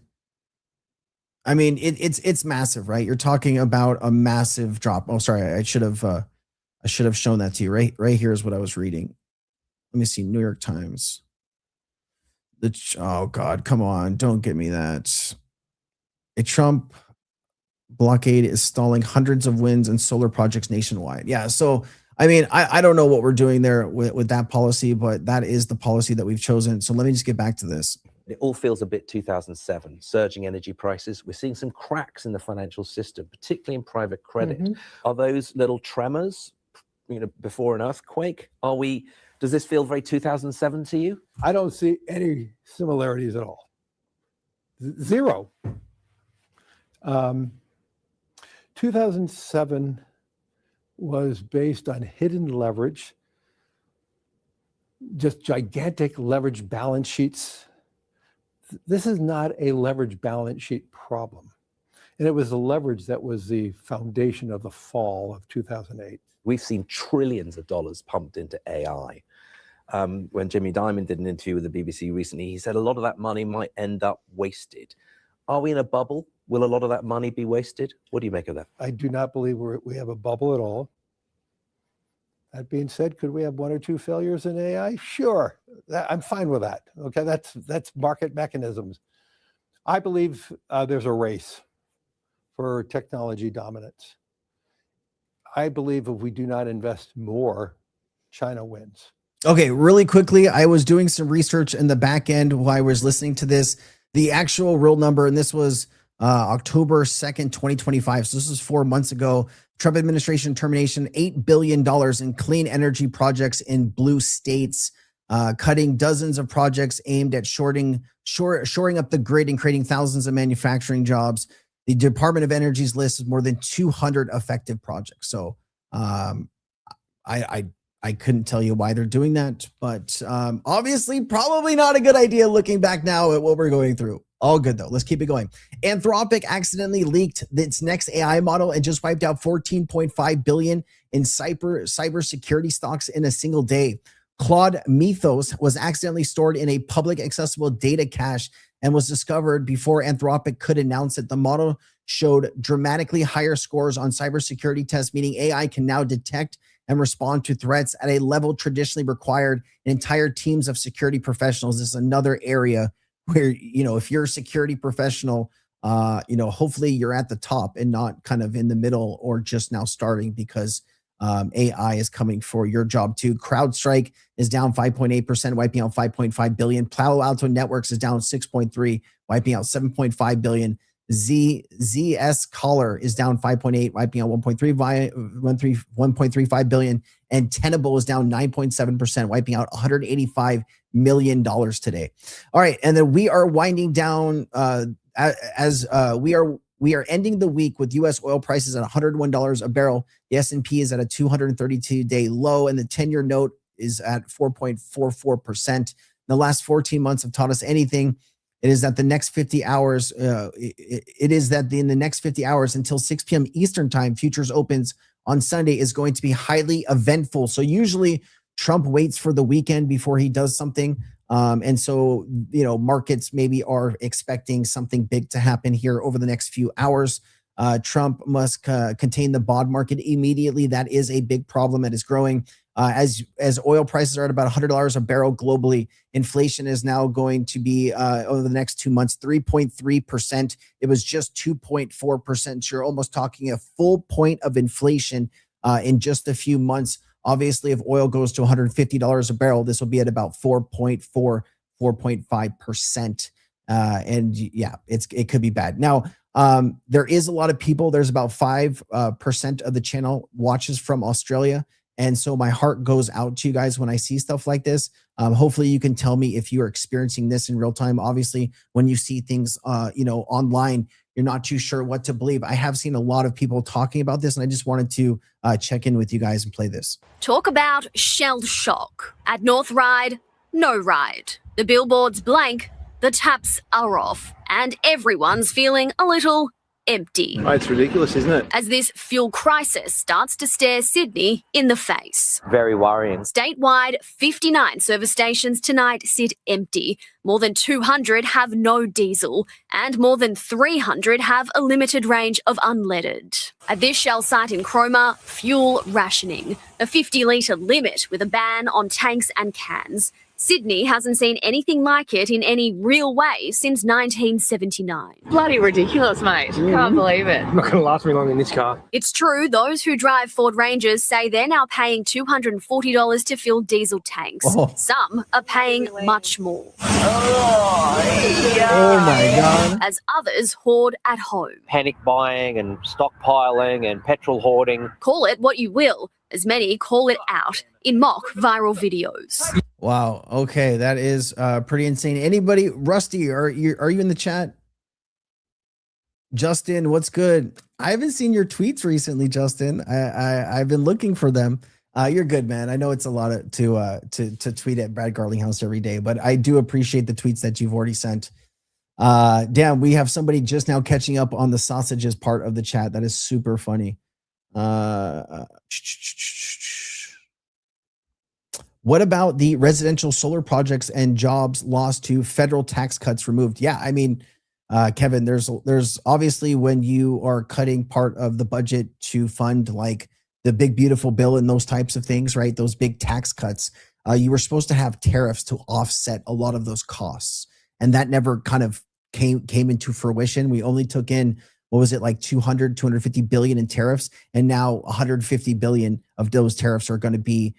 I mean, it's massive, right? You're talking about a massive drop. Oh, sorry, I should have shown that to you. Right here is what I was reading. Let me see. New York Times. Oh God, come on! Don't get me that. A Trump blockade is stalling hundreds of winds and solar projects nationwide. Yeah, so I mean, I don't know what we're doing there with that policy, but that is the policy that we've chosen. So let me just get back to this. It all feels a bit 2007, surging energy prices. We're seeing some cracks in the financial system, particularly in private credit. Are those little tremors before an earthquake? Does this feel very 2007 to you? I don't see any similarities at all. Zero. 2007 was based on hidden leverage, just gigantic leverage balance sheets. This is not a leverage balance sheet problem. And it was the leverage that was the foundation of the fall of 2008. We've seen trillions of dollars pumped into AI. When Jimmy Dimon did an interview with the BBC recently, he said a lot of that money might end up wasted. Are we in a bubble? Will a lot of that money be wasted? What do you make of that? I do not believe we have a bubble at all. That being said, could we have one or two failures in AI? Sure, I'm fine with that. Okay, that's market mechanisms. I believe there's a race for technology dominance. I believe if we do not invest more, China wins. Okay, really quickly, I was doing some research in the back end while I was listening to this. The actual real number, and this was October 2nd, 2025. So this was 4 months ago. Trump administration termination, $8 billion in clean energy projects in blue states, cutting dozens of projects aimed at shoring up the grid and creating thousands of manufacturing jobs. The Department of Energy's list is more than 200 effective projects. So I couldn't tell you why they're doing that, but obviously probably not a good idea looking back now at what we're going through. All good though. Let's keep it going. Anthropic accidentally leaked its next AI model and just wiped out 14.5 billion in cybersecurity stocks in a single day. Claude Mythos was accidentally stored in a public accessible data cache and was discovered before Anthropic could announce it. The model showed dramatically higher scores on cybersecurity tests, meaning AI can now detect and respond to threats at a level traditionally required in entire teams of security professionals. This is another area where, if you're a security professional, hopefully you're at the top and not kind of in the middle or just now starting, because AI is coming for your job too. CrowdStrike is down 5.8%, wiping out 5.5 billion. Palo Alto Networks is down 6.3, wiping out 7.5 billion. ZS Collar is down 5.8, wiping out 1.35 billion. And Tenable is down 9.7%, wiping out $185 million today. All right, and then we are winding down we are ending the week with U.S. oil prices at $101 a barrel. The S&P is at a 232-day low, and the 10-year note is at 4.44%. In the last 14 months have taught us anything, it is that the next 50 hours, in the next 50 hours until 6 p.m. Eastern time, futures opens on Sunday is going to be highly eventful. So usually Trump waits for the weekend before he does something. And so, markets maybe are expecting something big to happen here over the next few hours. Trump must contain the bond market immediately. That is a big problem that is growing. As oil prices are at about $100 a barrel globally, inflation is now going to be over the next 2 months, 3.3%. It was just 2.4%. You're almost talking a full point of inflation in just a few months. Obviously, if oil goes to $150 a barrel, this will be at about 4.5%. And yeah, it could be bad. Now, there is a lot of people. There's about 5% of the channel watches from Australia. And so my heart goes out to you guys when I see stuff like this. Hopefully you can tell me if you are experiencing this in real time. Obviously, when you see things, online, you're not too sure what to believe. I have seen a lot of people talking about this, and I just wanted to check in with you guys and play this. Talk about shell shock. At North Ride, no ride. The billboard's blank, the taps are off, and everyone's feeling a little empty. Oh, it's ridiculous, isn't it? As this fuel crisis starts to stare Sydney in the face. Very worrying. Statewide, 59 service stations tonight sit empty. More than 200 have no diesel, and more than 300 have a limited range of unleaded. At this Shell site in Cromer, fuel rationing. A 50-litre limit with a ban on tanks and cans. Sydney hasn't seen anything like it in any real way since 1979. Bloody ridiculous, mate. Can't believe it. Not going to last me long in this car. It's true, those who drive Ford Rangers say they're now paying $240 to fill diesel tanks. Oh. Some are paying much more. Oh my God. As others hoard at home. Panic buying and stockpiling and petrol hoarding. Call it what you will, as many call it out in mock viral videos. Wow. Okay, that is pretty insane. Anybody, Rusty, are you in the chat? Justin, what's good? I haven't seen your tweets recently, Justin. I've been looking for them. You're good, man. I know it's a lot to tweet at Brad Garlinghouse every day, but I do appreciate the tweets that you've already sent. Damn, we have somebody just now catching up on the sausages part of the chat. That is super funny. What about the residential solar projects and jobs lost to federal tax cuts removed? Yeah, I mean, Kevin, there's obviously when you are cutting part of the budget to fund like the big beautiful bill and those types of things, right? Those big tax cuts, you were supposed to have tariffs to offset a lot of those costs, and that never kind of came into fruition. We only took in, what was it, like 250 billion in tariffs, and now 150 billion of those tariffs are going to be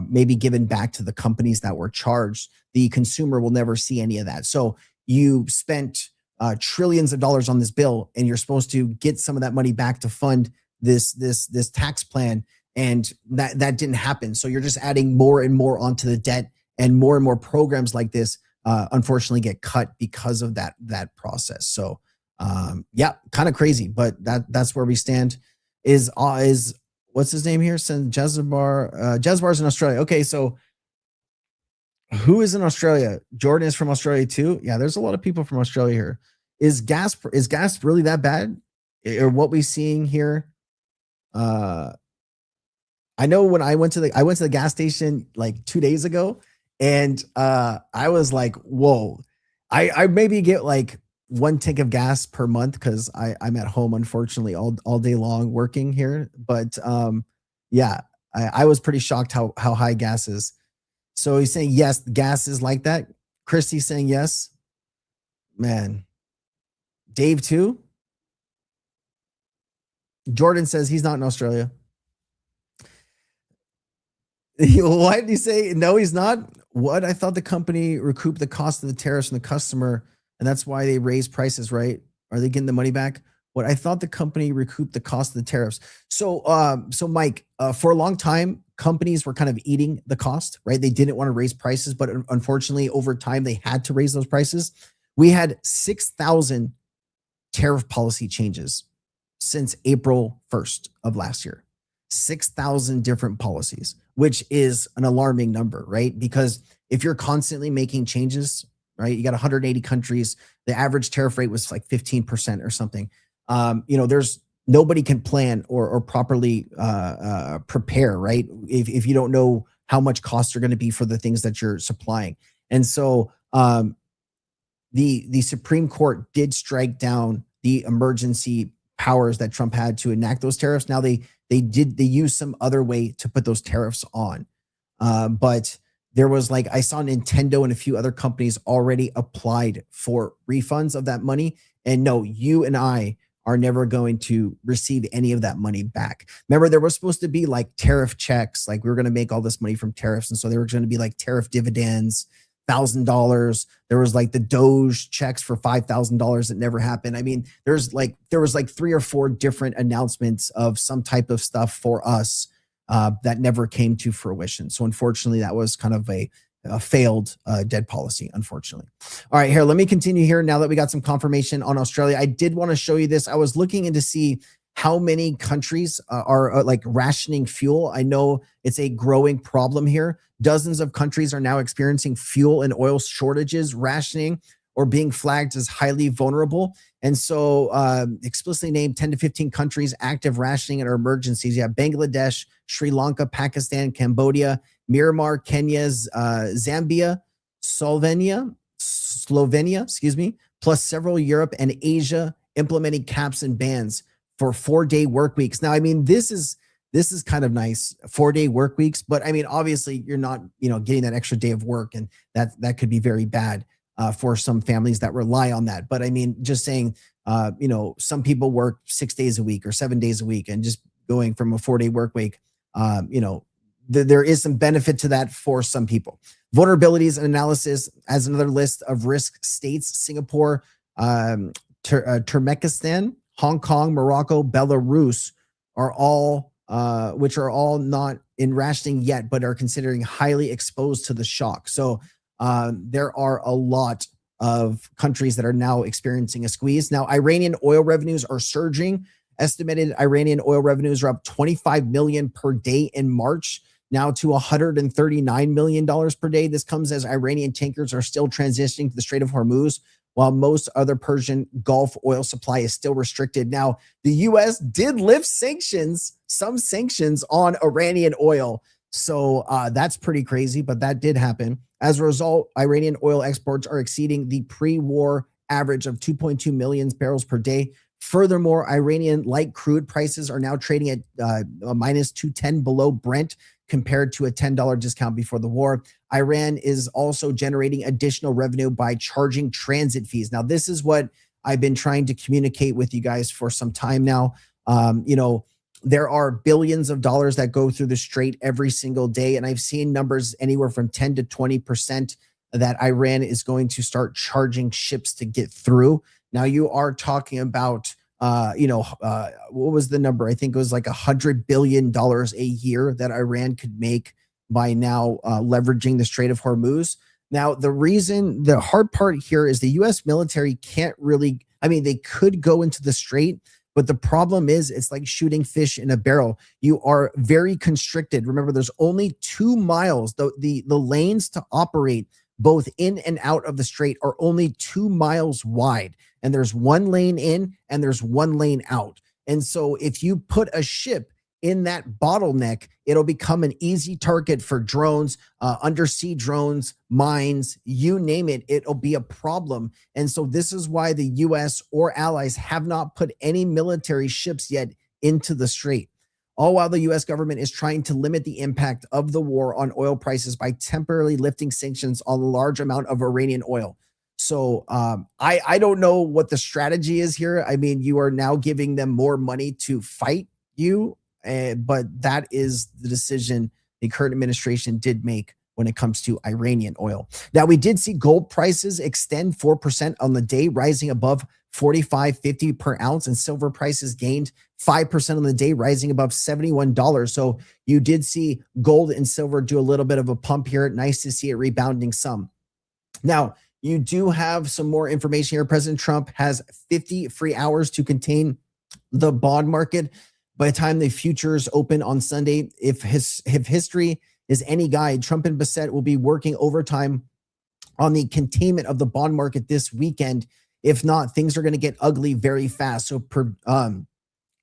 maybe given back to the companies that were charged. The consumer will never see any of that. So you spent trillions of dollars on this bill, and you're supposed to get some of that money back to fund this tax plan, and that didn't happen. So you're just adding more and more onto the debt, and more programs like this unfortunately get cut because of that process. So yeah, kind of crazy, but that's where we stand. Is what's his name here? Jezbar's in Australia. Okay, so who is in Australia? Jordan is from Australia too. Yeah, there's a lot of people from Australia here. Is gas really that bad? Or what we seeing here? I know when I went to the gas station like 2 days ago, and I was like, whoa. I maybe get like 1 tank of gas per month because I'm at home, unfortunately, all day long working here. But yeah, I was pretty shocked how high gas is. So he's saying yes, gas is like that. Christy's saying yes. Man. Dave too. Jordan says he's not in Australia. Why did he say no? He's not. What? I thought the company recouped the cost of the tariffs from the customer, and that's why they raised prices, right? Are they getting the money back? What? I thought the company recouped the cost of the tariffs. So, Mike, for a long time, companies were kind of eating the cost, right? They didn't want to raise prices, but unfortunately, over time, they had to raise those prices. We had 6,000 tariff policy changes since April 1st of last year. 6,000 different policies, which is an alarming number, right? Because if you're constantly making changes, right, you got 180 countries, the average tariff rate was like 15% or something. There's nobody can plan or properly prepare, right? If you don't know how much costs are going to be for the things that you're supplying. And so the Supreme Court did strike down the emergency powers that Trump had to enact those tariffs. Now they use some other way to put those tariffs on. But there was like, I saw Nintendo and a few other companies already applied for refunds of that money. And no, you and I are never going to receive any of that money back. Remember, there was supposed to be like tariff checks, like we were going to make all this money from tariffs. And so there were going to be like tariff dividends, $1,000. There was like the Doge checks for $5,000 that never happened. I mean, there was like 3 or 4 different announcements of some type of stuff for us that never came to fruition. So unfortunately, that was kind of a failed dead policy, unfortunately. All right, here, let me continue here now that we got some confirmation on Australia. I did want to show you this. I was looking in to see how many countries are like rationing fuel. I know it's a growing problem here. Dozens of countries are now experiencing fuel and oil shortages, rationing, or being flagged as highly vulnerable. And so explicitly named 10 to 15 countries active rationing and emergencies. You have Bangladesh, Sri Lanka, Pakistan, Cambodia, Myanmar, Kenya, Zambia, Slovenia, plus several Europe and Asia implementing caps and bans for 4-day work weeks. Now, I mean, this is kind of nice, 4-day work weeks, but I mean, obviously you're not, getting that extra day of work, and that could be very bad for some families that rely on that. But I mean, just saying, some people work 6 days a week or 7 days a week, and just going from a 4-day work week, there is some benefit to that for some people. Vulnerabilities and analysis as another list of risk states: Singapore, Turkmenistan, Hong Kong, Morocco, Belarus are all which are all not in rationing yet, but are considering highly exposed to the shock. So there are a lot of countries that are now experiencing a squeeze. Now, Iranian oil revenues are surging. Estimated Iranian oil revenues are up 25 million per day in March, now to $139 million per day. This comes as Iranian tankers are still transitioning to the Strait of Hormuz, while most other Persian Gulf oil supply is still restricted. Now, the U.S. did lift some sanctions on Iranian oil. So that's pretty crazy, but that did happen. As a result, Iranian oil exports are exceeding the pre-war average of 2.2 million barrels per day. Furthermore, Iranian light crude prices are now trading at minus 210 below Brent, compared to a $10 discount before the war. Iran is also generating additional revenue by charging transit fees. Now, this is what I've been trying to communicate with you guys for some time now. There are billions of dollars that go through the strait every single day, and I've seen numbers anywhere from 10 to 20% that Iran is going to start charging ships to get through. Now, you are talking about what was the number? I think it was like $100 billion a year that Iran could make by now leveraging the Strait of Hormuz. Now, the hard part here is the U.S. military can't really, they could go into the strait, but the problem is it's like shooting fish in a barrel. You are very constricted. Remember, there's only 2 miles. The lanes to operate both in and out of the strait are only 2 miles wide. And there's 1 lane in and there's 1 lane out. And so if you put a ship in that bottleneck, it'll become an easy target for drones, undersea drones, mines, you name it, it'll be a problem. And so this is why the US or allies have not put any military ships yet into the strait. All while the US government is trying to limit the impact of the war on oil prices by temporarily lifting sanctions on a large amount of Iranian oil. So I don't know what the strategy is here. You are now giving them more money to fight you, but that is the decision the current administration did make when it comes to Iranian oil. Now, we did see gold prices extend 4% on the day, rising above $45.50 per ounce, and silver prices gained 5% on the day, rising above $71. So you did see gold and silver do a little bit of a pump here. Nice to see it rebounding some. Now, you do have some more information here. President Trump has 50 free hours to contain the bond market. By the time the futures open on Sunday, if history is any guide, Trump and Bassett will be working overtime on the containment of the bond market this weekend. If not, things are going to get ugly very fast. So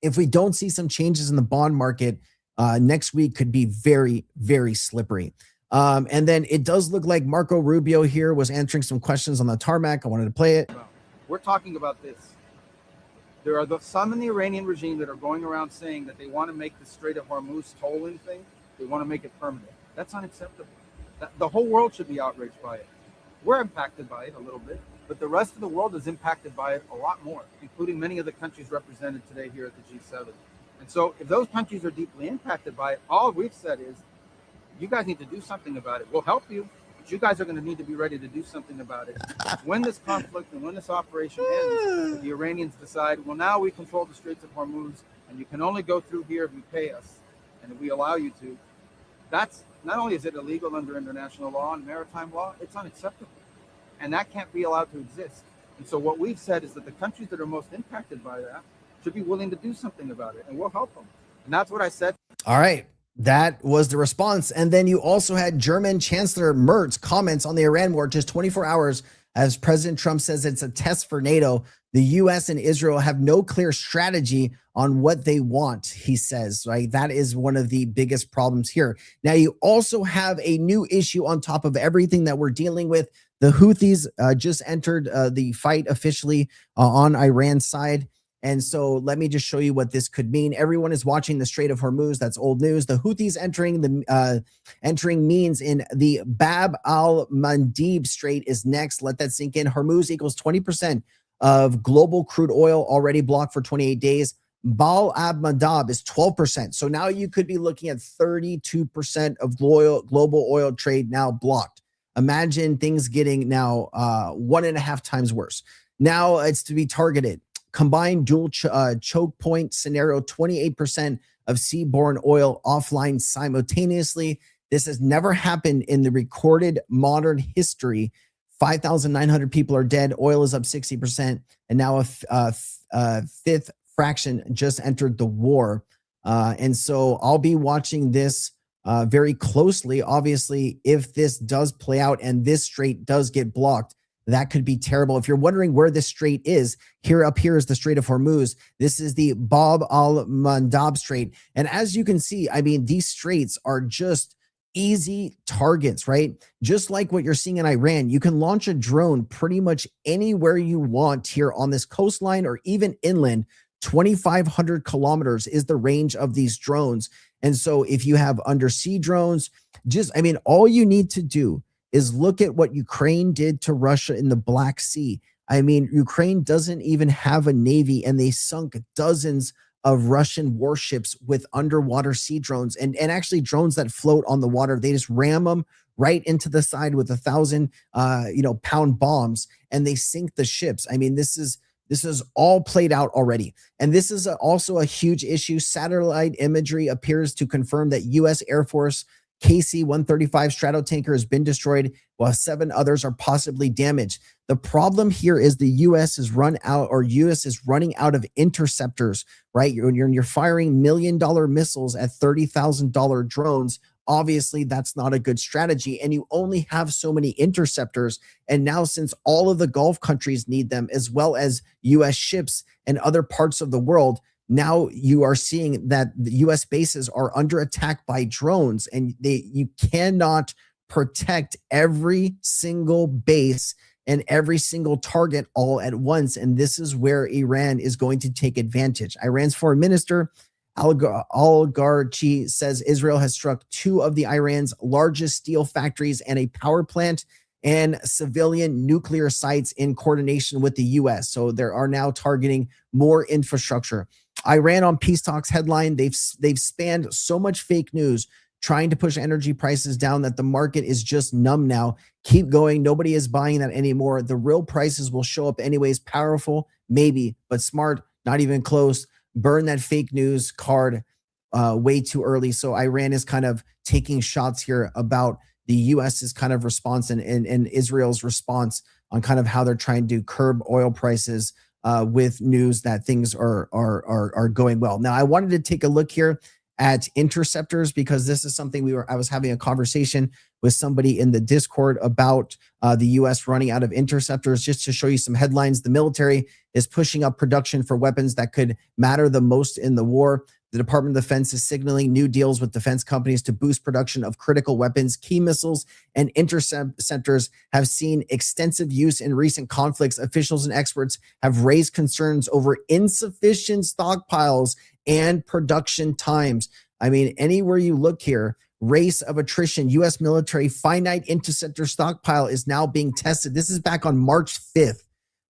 if we don't see some changes in the bond market, next week could be very, very slippery. And then it does look like Marco Rubio here was answering some questions on the tarmac. I wanted to play it. We're talking about this. There are some in the Iranian regime that are going around saying that they want to make the Strait of Hormuz tolling thing. They want to make it permanent. That's unacceptable. The whole world should be outraged by it. We're impacted by it a little bit, but the rest of the world is impacted by it a lot more, including many of the countries represented today here at the G7. And so if those countries are deeply impacted by it, all we've said is, you guys need to do something about it. We'll help you, but you guys are going to need to be ready to do something about it. When this conflict and when this operation ends, if the Iranians decide, well, now we control the Straits of Hormuz, and you can only go through here if you pay us, and if we allow you to, that's not only is it illegal under international law and maritime law, it's unacceptable. And that can't be allowed to exist. And so what we've said is that the countries that are most impacted by that should be willing to do something about it, and we'll help them. And that's what I said. All right. That was the response. And then you also had German Chancellor Merz comments on the Iran war just 24 hours as President Trump says it's a test for NATO. The U.S. and Israel have no clear strategy on what they want, he says, right? That is one of the biggest problems here. Now, you also have a new issue on top of everything that we're dealing with. The Houthis just entered the fight officially on Iran's side. And so let me just show you what this could mean. Everyone is watching the Strait of Hormuz. That's old news. The Houthis entering means in the Bab al-Mandeb Strait is next. Let that sink in. Hormuz equals 20% of global crude oil already blocked for 28 days. Bab al-Mandeb is 12%. So now you could be looking at 32% of global oil trade now blocked. Imagine things getting now 1.5 times worse. Now it's to be targeted. combined dual choke point scenario, 28% of seaborne oil offline simultaneously. This has never happened in the recorded modern history. 5,900 people are dead. Oil is up 60%. And now a fifth fraction just entered the war. And so I'll be watching this very closely. Obviously, if this does play out and this strait does get blocked, that could be terrible. If you're wondering where this strait is, up here is the Strait of Hormuz. This is the Bab al-Mandab Strait. And as you can see, I mean, these straits are just easy targets, right? Just like what you're seeing in Iran, you can launch a drone pretty much anywhere you want here on this coastline or even inland. 2,500 kilometers is the range of these drones. And so if you have undersea drones, all you need to do is look at what Ukraine did to Russia in the Black Sea. I mean, Ukraine doesn't even have a navy, and they sunk dozens of Russian warships with underwater sea drones and actually drones that float on the water. They just ram them right into the side with 1,000 pound bombs, and they sink the ships. I mean, this is all played out already. And this is also a huge issue. Satellite imagery appears to confirm that U.S. Air Force KC-135 Stratotanker has been destroyed, while 7 others are possibly damaged. The problem here is the U.S. is running out of interceptors, right? You're firing $1 million missiles at $30,000 drones. Obviously, that's not a good strategy, and you only have so many interceptors. And now, since all of the Gulf countries need them, as well as U.S. ships and other parts of the world, now you are seeing that the U.S. bases are under attack by drones, and you cannot protect every single base and every single target all at once. And this is where Iran is going to take advantage. Iran's foreign minister, Al-Gharchi, says Israel has struck 2 of the Iran's largest steel factories and a power plant and civilian nuclear sites in coordination with the U.S. So they are now targeting more infrastructure. Iran on peace talks headline, they've spanned so much fake news trying to push energy prices down that the market is just numb now. Keep going. Nobody is buying that anymore. The real prices will show up anyways. Powerful, maybe, but smart, not even close. Burn that fake news card way too early. So Iran is kind of taking shots here about the U.S.'s kind of response and Israel's response on kind of how they're trying to curb oil prices with news that things are going well. Now, I wanted to take a look here at interceptors because this is something I was having a conversation with somebody in the Discord about the U.S. running out of interceptors. Just to show you some headlines, the military is pushing up production for weapons that could matter the most in the war. The Department of Defense is signaling new deals with defense companies to boost production of critical weapons. Key missiles and interceptors have seen extensive use in recent conflicts. Officials and experts have raised concerns over insufficient stockpiles and production times. I mean, anywhere you look here, race of attrition, U.S. military finite interceptor stockpile is now being tested. This is back on March 5th,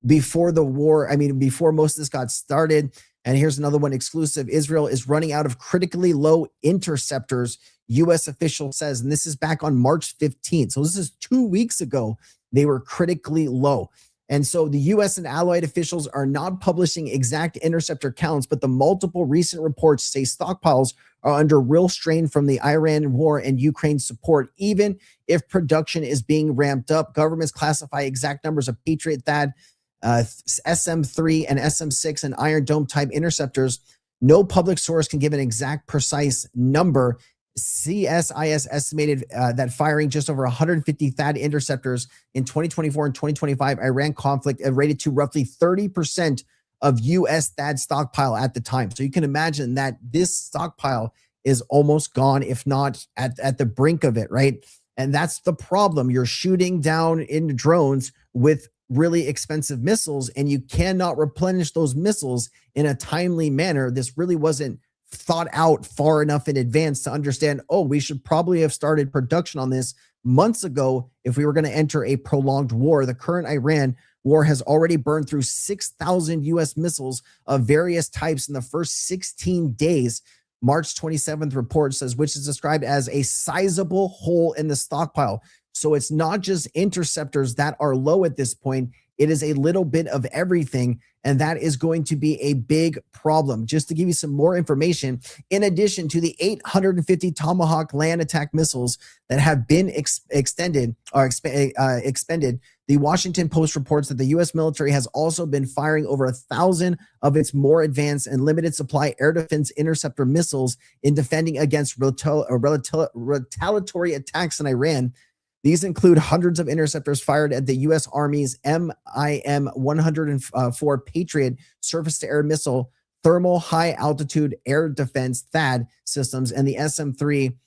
before the war. I mean, before most of this got started. And here's another one exclusive. Israel is running out of critically low interceptors, U.S. official says. And this is back on March 15th. So this is 2 weeks ago. They were critically low. And so the U.S. and allied officials are not publishing exact interceptor counts, but the multiple recent reports say stockpiles are under real strain from the Iran war and Ukraine support. Even if production is being ramped up, governments classify exact numbers of Patriot THAAD, SM-3 and SM-6 and Iron Dome type interceptors. No public source can give an exact precise number. CSIS estimated that firing just over 150 THAAD interceptors in 2024 and 2025 Iran conflict rated to roughly 30% of U.S. THAAD stockpile at the time. So you can imagine that this stockpile is almost gone, if not at the brink of it, right? And that's the problem. You're shooting down in drones with really expensive missiles, and you cannot replenish those missiles in a timely manner. This really wasn't thought out far enough in advance to understand, oh, we should probably have started production on this months ago if we were going to enter a prolonged war. The current Iran war has already burned through 6,000 U.S. missiles of various types in the first 16 days. March 27th report says, which is described as a sizable hole in the stockpile. So it's not just interceptors that are low at this point. It is a little bit of everything, and that is going to be a big problem. Just to give you some more information, in addition to the 850 Tomahawk land attack missiles that have been expended, the Washington Post reports that the U.S. military has also been firing over 1,000 of its more advanced and limited supply air defense interceptor missiles in defending against retaliatory attacks in Iran. These include hundreds of interceptors fired at the U.S. Army's MIM-104 Patriot surface-to-air missile, thermal high-altitude air defense THAAD systems, and the SM-3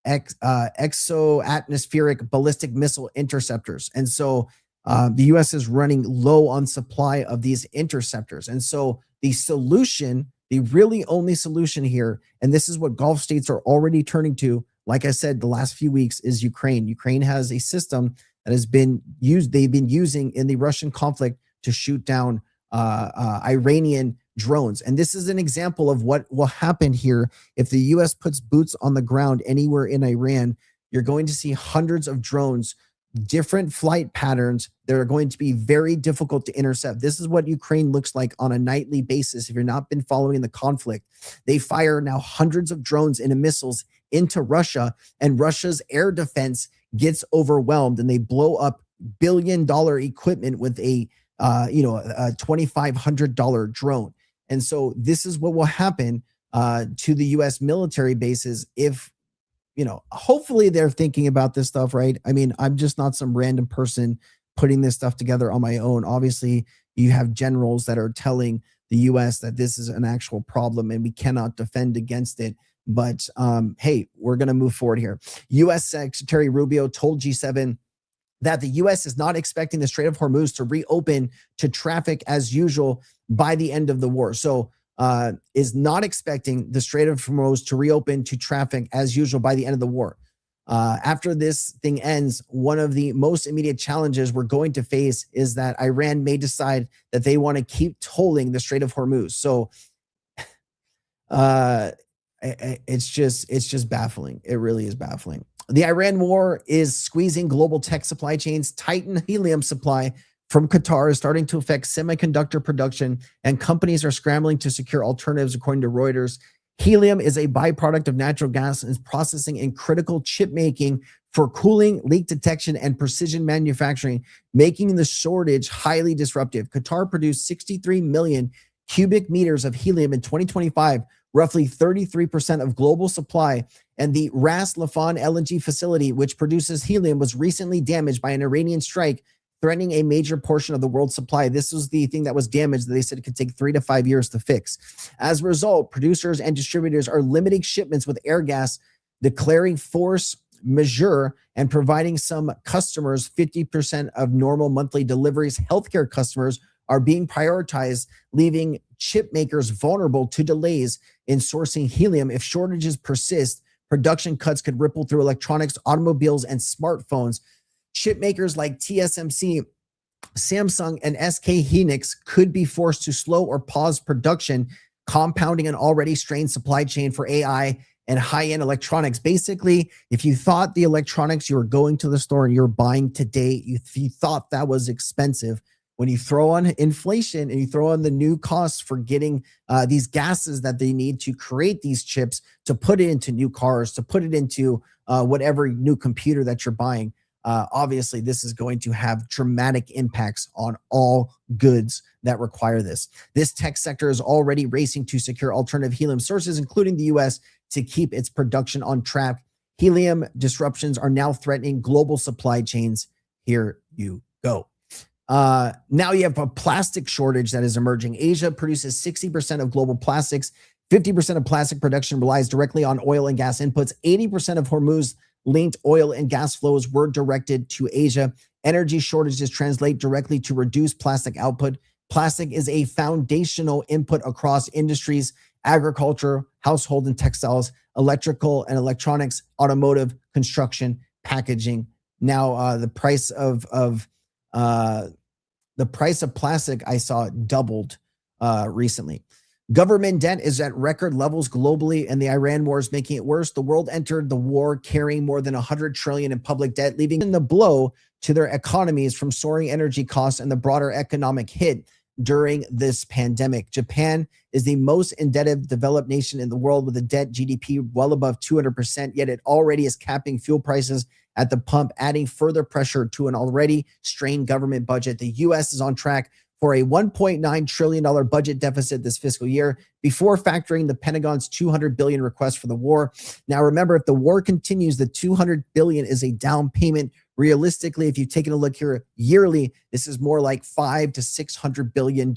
exo-atmospheric ballistic missile interceptors. And so the U.S. is running low on supply of these interceptors. And so the solution, the really only solution here, and this is what Gulf states are already turning to, like I said, the last few weeks, is Ukraine. Ukraine has a system that has been used, they've been using in the Russian conflict to shoot down Iranian drones. And this is an example of what will happen here if the U.S. puts boots on the ground anywhere in Iran. You're going to see hundreds of drones, different flight patterns that are going to be very difficult to intercept. This is what Ukraine looks like on a nightly basis. If you've not been following the conflict, they fire now hundreds of drones and missiles into Russia, and Russia's air defense gets overwhelmed, and they blow up billion-dollar equipment with a $2,500 drone. And so this is what will happen to the U.S. military bases if, hopefully they're thinking about this stuff, right? I mean, I'm just not some random person putting this stuff together on my own. Obviously, you have generals that are telling the U.S. that this is an actual problem and we cannot defend against it. But hey, we're going to move forward here. U.S. Secretary Rubio told G7 that the U.S. is not expecting the Strait of Hormuz to reopen to traffic as usual by the end of the war. So is not expecting the Strait of Hormuz to reopen to traffic as usual by the end of the war. After this thing ends, one of the most immediate challenges we're going to face is that Iran may decide that they want to keep tolling the Strait of Hormuz. So it's just baffling. It really is baffling. The Iran war is squeezing global tech supply chains. Titan helium supply from Qatar is starting to affect semiconductor production, and companies are scrambling to secure alternatives, according to Reuters. Helium is a byproduct of natural gas and is processing in critical chip making for cooling, leak detection, and precision manufacturing, making the shortage highly disruptive. Qatar produced 63 million cubic meters of helium in 2025, roughly 33% of global supply, and the Ras Laffan LNG facility, which produces helium, was recently damaged by an Iranian strike, threatening a major portion of the world's supply. This was the thing that was damaged that they said it could take 3 to 5 years to fix. As a result, producers and distributors are limiting shipments with air gas, declaring force majeure, and providing some customers 50% of normal monthly deliveries. Healthcare customers are being prioritized, leaving chip makers vulnerable to delays in sourcing helium. If shortages persist, production cuts could ripple through electronics, automobiles, and smartphones. Chip makers like TSMC, Samsung, and SK Hynix could be forced to slow or pause production, compounding an already strained supply chain for AI and high-end electronics. Basically, if you thought the electronics you were going to the store and you're buying today, if you thought that was expensive, when you throw on inflation and you throw on the new costs for getting these gases that they need to create these chips, to put it into new cars, to put it into whatever new computer that you're buying, obviously this is going to have dramatic impacts on all goods that require this. This tech sector is already racing to secure alternative helium sources, including the U.S., to keep its production on track. Helium disruptions are now threatening global supply chains. Here you go. Now you have a plastic shortage that is emerging. Asia produces 60% of global plastics. 50% of plastic production relies directly on oil and gas inputs. 80% of Hormuz-linked oil and gas flows were directed to Asia. Energy shortages translate directly to reduced plastic output. Plastic is a foundational input across industries: agriculture, household and textiles, electrical and electronics, automotive, construction, packaging. Now, the price of plastic I saw doubled recently. Government debt is at record levels globally, and the Iran war is making it worse. The world entered the war carrying more than $100 trillion in public debt, leaving the blow to their economies from soaring energy costs and the broader economic hit during this pandemic. Japan is the most indebted developed nation in the world with a debt GDP well above 200%, yet it already is capping fuel prices at the pump, adding further pressure to an already strained government budget. The U.S. is on track for a $1.9 trillion budget deficit this fiscal year before factoring the Pentagon's $200 billion request for the war. Now, remember, if the war continues, the $200 billion is a down payment. Realistically, if you've taken a look here yearly, this is more like $500 to $600 billion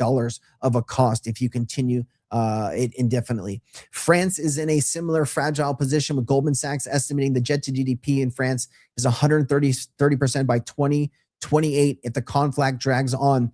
of a cost if you continue it indefinitely. France is in a similar fragile position, with Goldman Sachs estimating the jet to GDP in France is 130% by 2028 if the conflict drags on.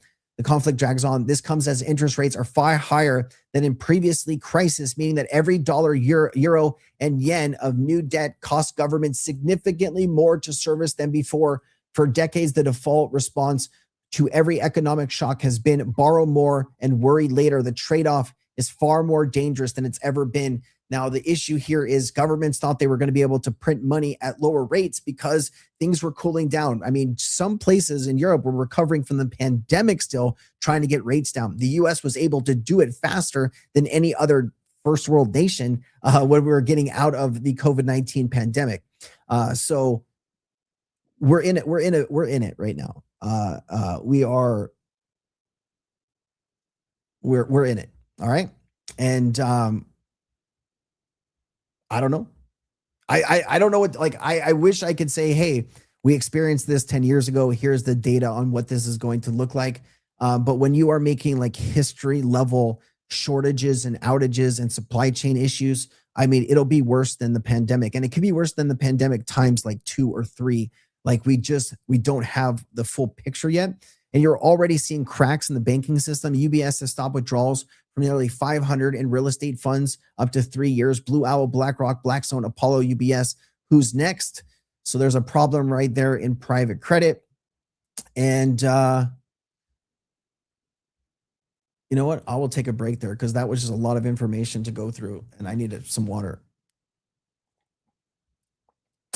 This comes as interest rates are far higher than in previously crisis, meaning that every dollar, euro, and yen of new debt costs government significantly more to service than before. For decades, the default response to every economic shock has been borrow more and worry later. The trade-off is far more dangerous than it's ever been. Now, the issue here is governments thought they were going to be able to print money at lower rates because things were cooling down. I mean, some places in Europe were recovering from the pandemic still, trying to get rates down. The US was able to do it faster than any other first world nation when we were getting out of the COVID-19 pandemic. So we're in it right now. We're in it. All right. And I don't know. I don't know what, like, I wish I could say, hey, we experienced this 10 years ago. Here's the data on what this is going to look like. But when you are making like history level shortages and outages and supply chain issues, I mean, it'll be worse than the pandemic, and it could be worse than the pandemic times like 2 or 3. Like we don't have the full picture yet. And you're already seeing cracks in the banking system. UBS has stopped withdrawals from nearly 500 in real estate funds up to 3 years. Blue Owl, BlackRock, Blackstone, Apollo, UBS. Who's next? So there's a problem right there in private credit. And you know what? I will take a break there because that was just a lot of information to go through, and I needed some water.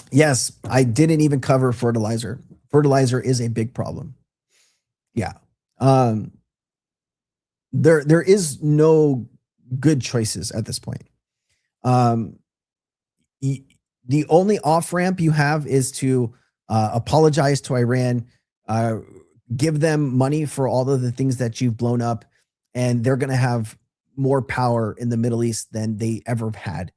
Yes, I didn't even cover fertilizer. Fertilizer is a big problem. Yeah. There is no good choices at this point. The only off-ramp you have is to apologize to Iran, give them money for all of the things that you've blown up, and they're going to have more power in the Middle East than they ever have had.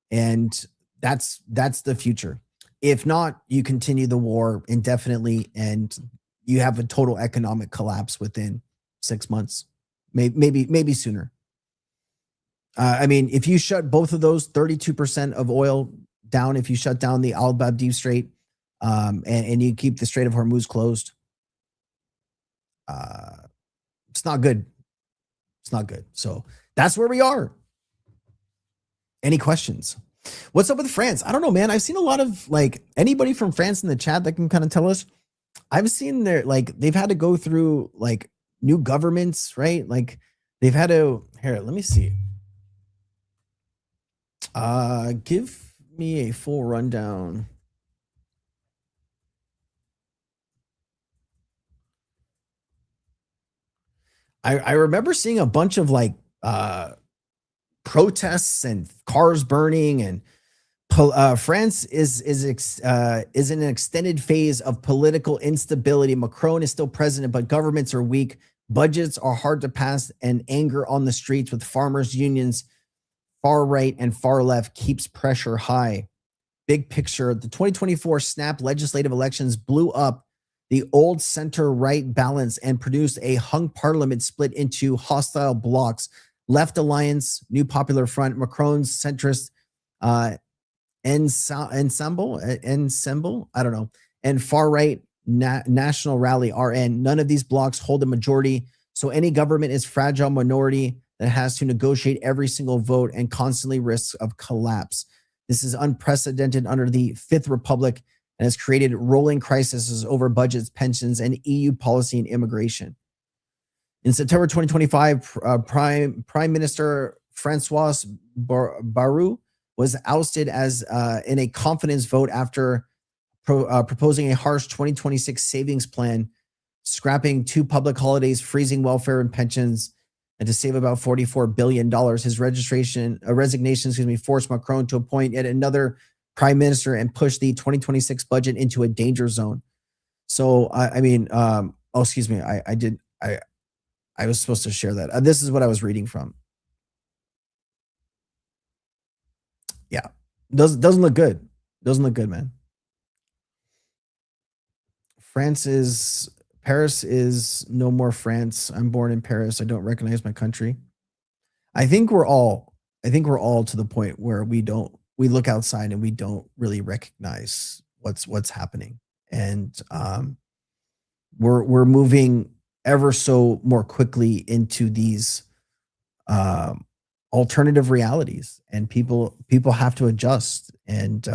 And that's the future. If not, you continue the war indefinitely and you have a total economic collapse within 6 months, maybe sooner. I mean, if you shut both of those, 32% of oil down, if you shut down the Al Bab Deep Strait, and you keep the Strait of Hormuz closed, it's not good. It's not good. So that's where we are. Any questions? What's up with France? I don't know, man. I've seen a lot of, like, anybody from France in the chat that can kind of tell us. I've seen they've had to go through like new governments, right? Like they've had to, here, let me see. Give me a full rundown. I remember seeing a bunch of like protests and cars burning, and France is in an extended phase of political instability. Macron is still president, but governments are weak. Budgets are hard to pass, and anger on the streets with farmers' unions, far right and far left, keeps pressure high. Big picture, the 2024 snap legislative elections blew up the old center-right balance and produced a hung parliament split into hostile blocs. Left Alliance, New Popular Front, Macron's centrist ensemble, I don't know, and far-right National Rally, RN. None of these blocs hold a majority, so any government is fragile minority that has to negotiate every single vote and constantly risks of collapse. This is unprecedented under the Fifth Republic and has created rolling crises over budgets, pensions, and EU policy and immigration. In September 2025, Prime Minister Francois Bayrou was ousted as in a confidence vote after proposing a harsh 2026 savings plan, scrapping 2 public holidays, freezing welfare and pensions, and to save about $44 billion. His resignation, forced Macron to appoint yet another prime minister and push the 2026 budget into a danger zone. So, I was supposed to share that. This is what I was reading from. Yeah, doesn't look good. Doesn't look good, man. Paris is no more France. I'm born in Paris. I don't recognize my country. I think we're all to the point where we look outside and we don't really recognize what's happening. And we're moving ever so more quickly into these alternative realities, and people have to adjust. And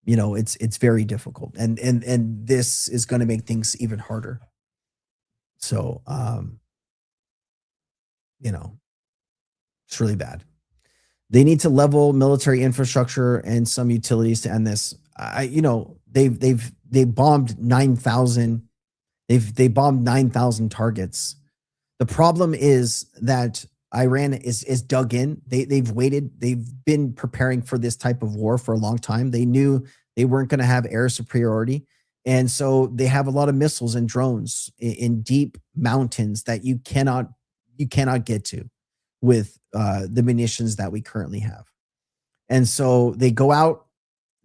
it's very difficult, and this is going to make things even harder. So it's really bad. They need to level military infrastructure and some utilities to end this. They bombed 9,000. They bombed 9,000 targets. The problem is that Iran is dug in. They've waited. They've been preparing for this type of war for a long time. They knew they weren't going to have air superiority. And so they have a lot of missiles and drones in deep mountains that you cannot get to with the munitions that we currently have. And so they go out,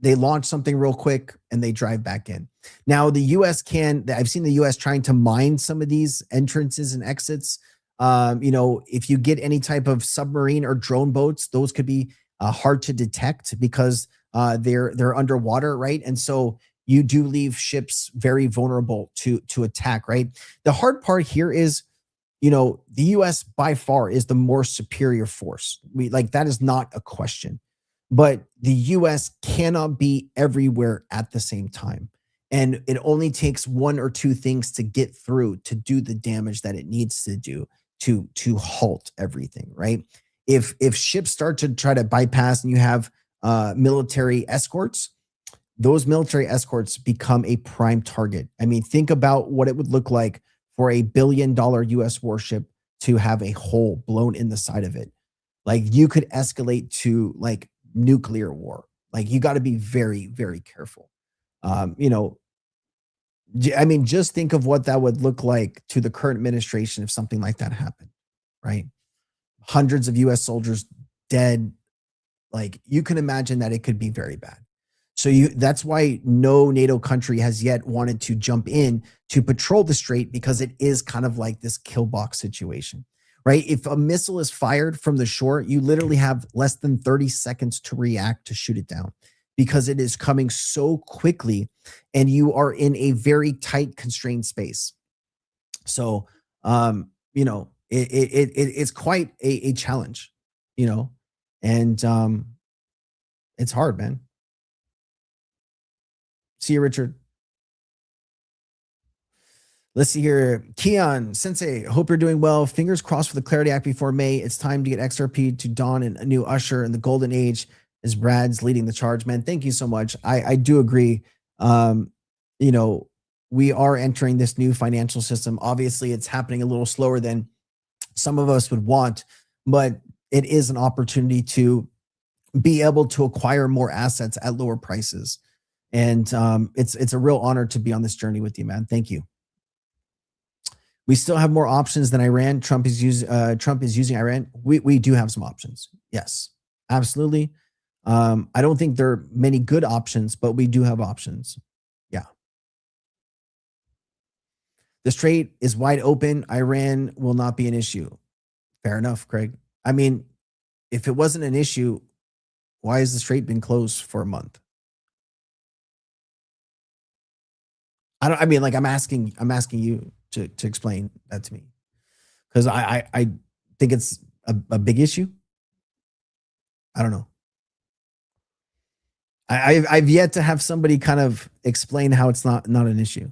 they launch something real quick, and they drive back in. Now the U.S. I've seen the U.S. trying to mine some of these entrances and exits. If you get any type of submarine or drone boats, those could be hard to detect because they're underwater, right? And so you do leave ships very vulnerable to attack, right? The hard part here is, the U.S. by far is the more superior force. That is not a question. But the U.S. cannot be everywhere at the same time. And it only takes 1 or 2 things to get through to do the damage that it needs to do to halt everything, right? If ships start to try to bypass and you have military escorts, those military escorts become a prime target. I mean, think about what it would look like for a $1 billion U.S. warship to have a hole blown in the side of it. You could escalate to nuclear war. You got to be very, very careful. Just think of what that would look like to the current administration if something like that happened, right? Hundreds of U.S. soldiers dead. You can imagine that it could be very bad. So that's why no NATO country has yet wanted to jump in to patrol the strait, because it is kind of like this kill box situation, right? If a missile is fired from the shore, you literally have less than 30 seconds to react to shoot it down, because it is coming so quickly and you are in a very tight, constrained space. So, it's quite a challenge, and it's hard, man. See you, Richard. Let's see here. Keon Sensei, hope you're doing well. Fingers crossed for the Clarity Act before May. It's time to get XRP to dawn in a new usher in the golden age, as Brad's leading the charge, man. Thank you so much. I do agree. We are entering this new financial system. Obviously, it's happening a little slower than some of us would want, but it is an opportunity to be able to acquire more assets at lower prices. And it's a real honor to be on this journey with you, man. Thank you. We still have more options than Iran. Trump is using Iran. We do have some options. Yes, absolutely. I don't think there are many good options, but we do have options. Yeah. The strait is wide open. Iran will not be an issue. Fair enough, Craig. I mean, if it wasn't an issue, why has the strait been closed for a month? I'm asking you to explain that to me, because I think it's a big issue. I don't know. I've yet to have somebody kind of explain how it's not an issue.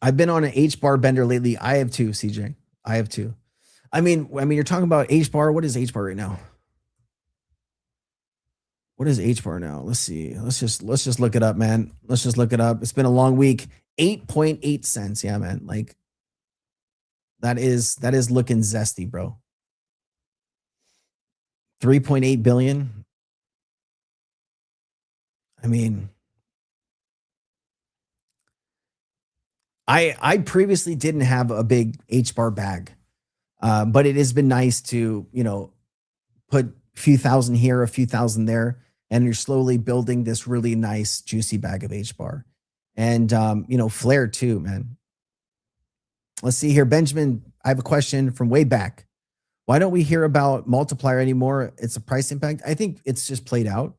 I've been on an H-bar bender lately. I have too, CJ. I have too. I mean, you're talking about H-bar. What is H-bar right now? What is H bar now? Let's see. Let's just look it up, man. Let's just look it up. It's been a long week. 8.8 cents. Yeah, man. Like that is looking zesty, bro. 3.8 billion. I mean, I previously didn't have a big H bar bag, but it has been nice to, you know, put a few thousand here, a few thousand there, and you're slowly building this really nice, juicy bag of H bar. And, you know, Flare too, man. Let's see here. Benjamin, I have a question from way back. Why don't we hear about multiplier anymore? It's a price impact. I think it's just played out.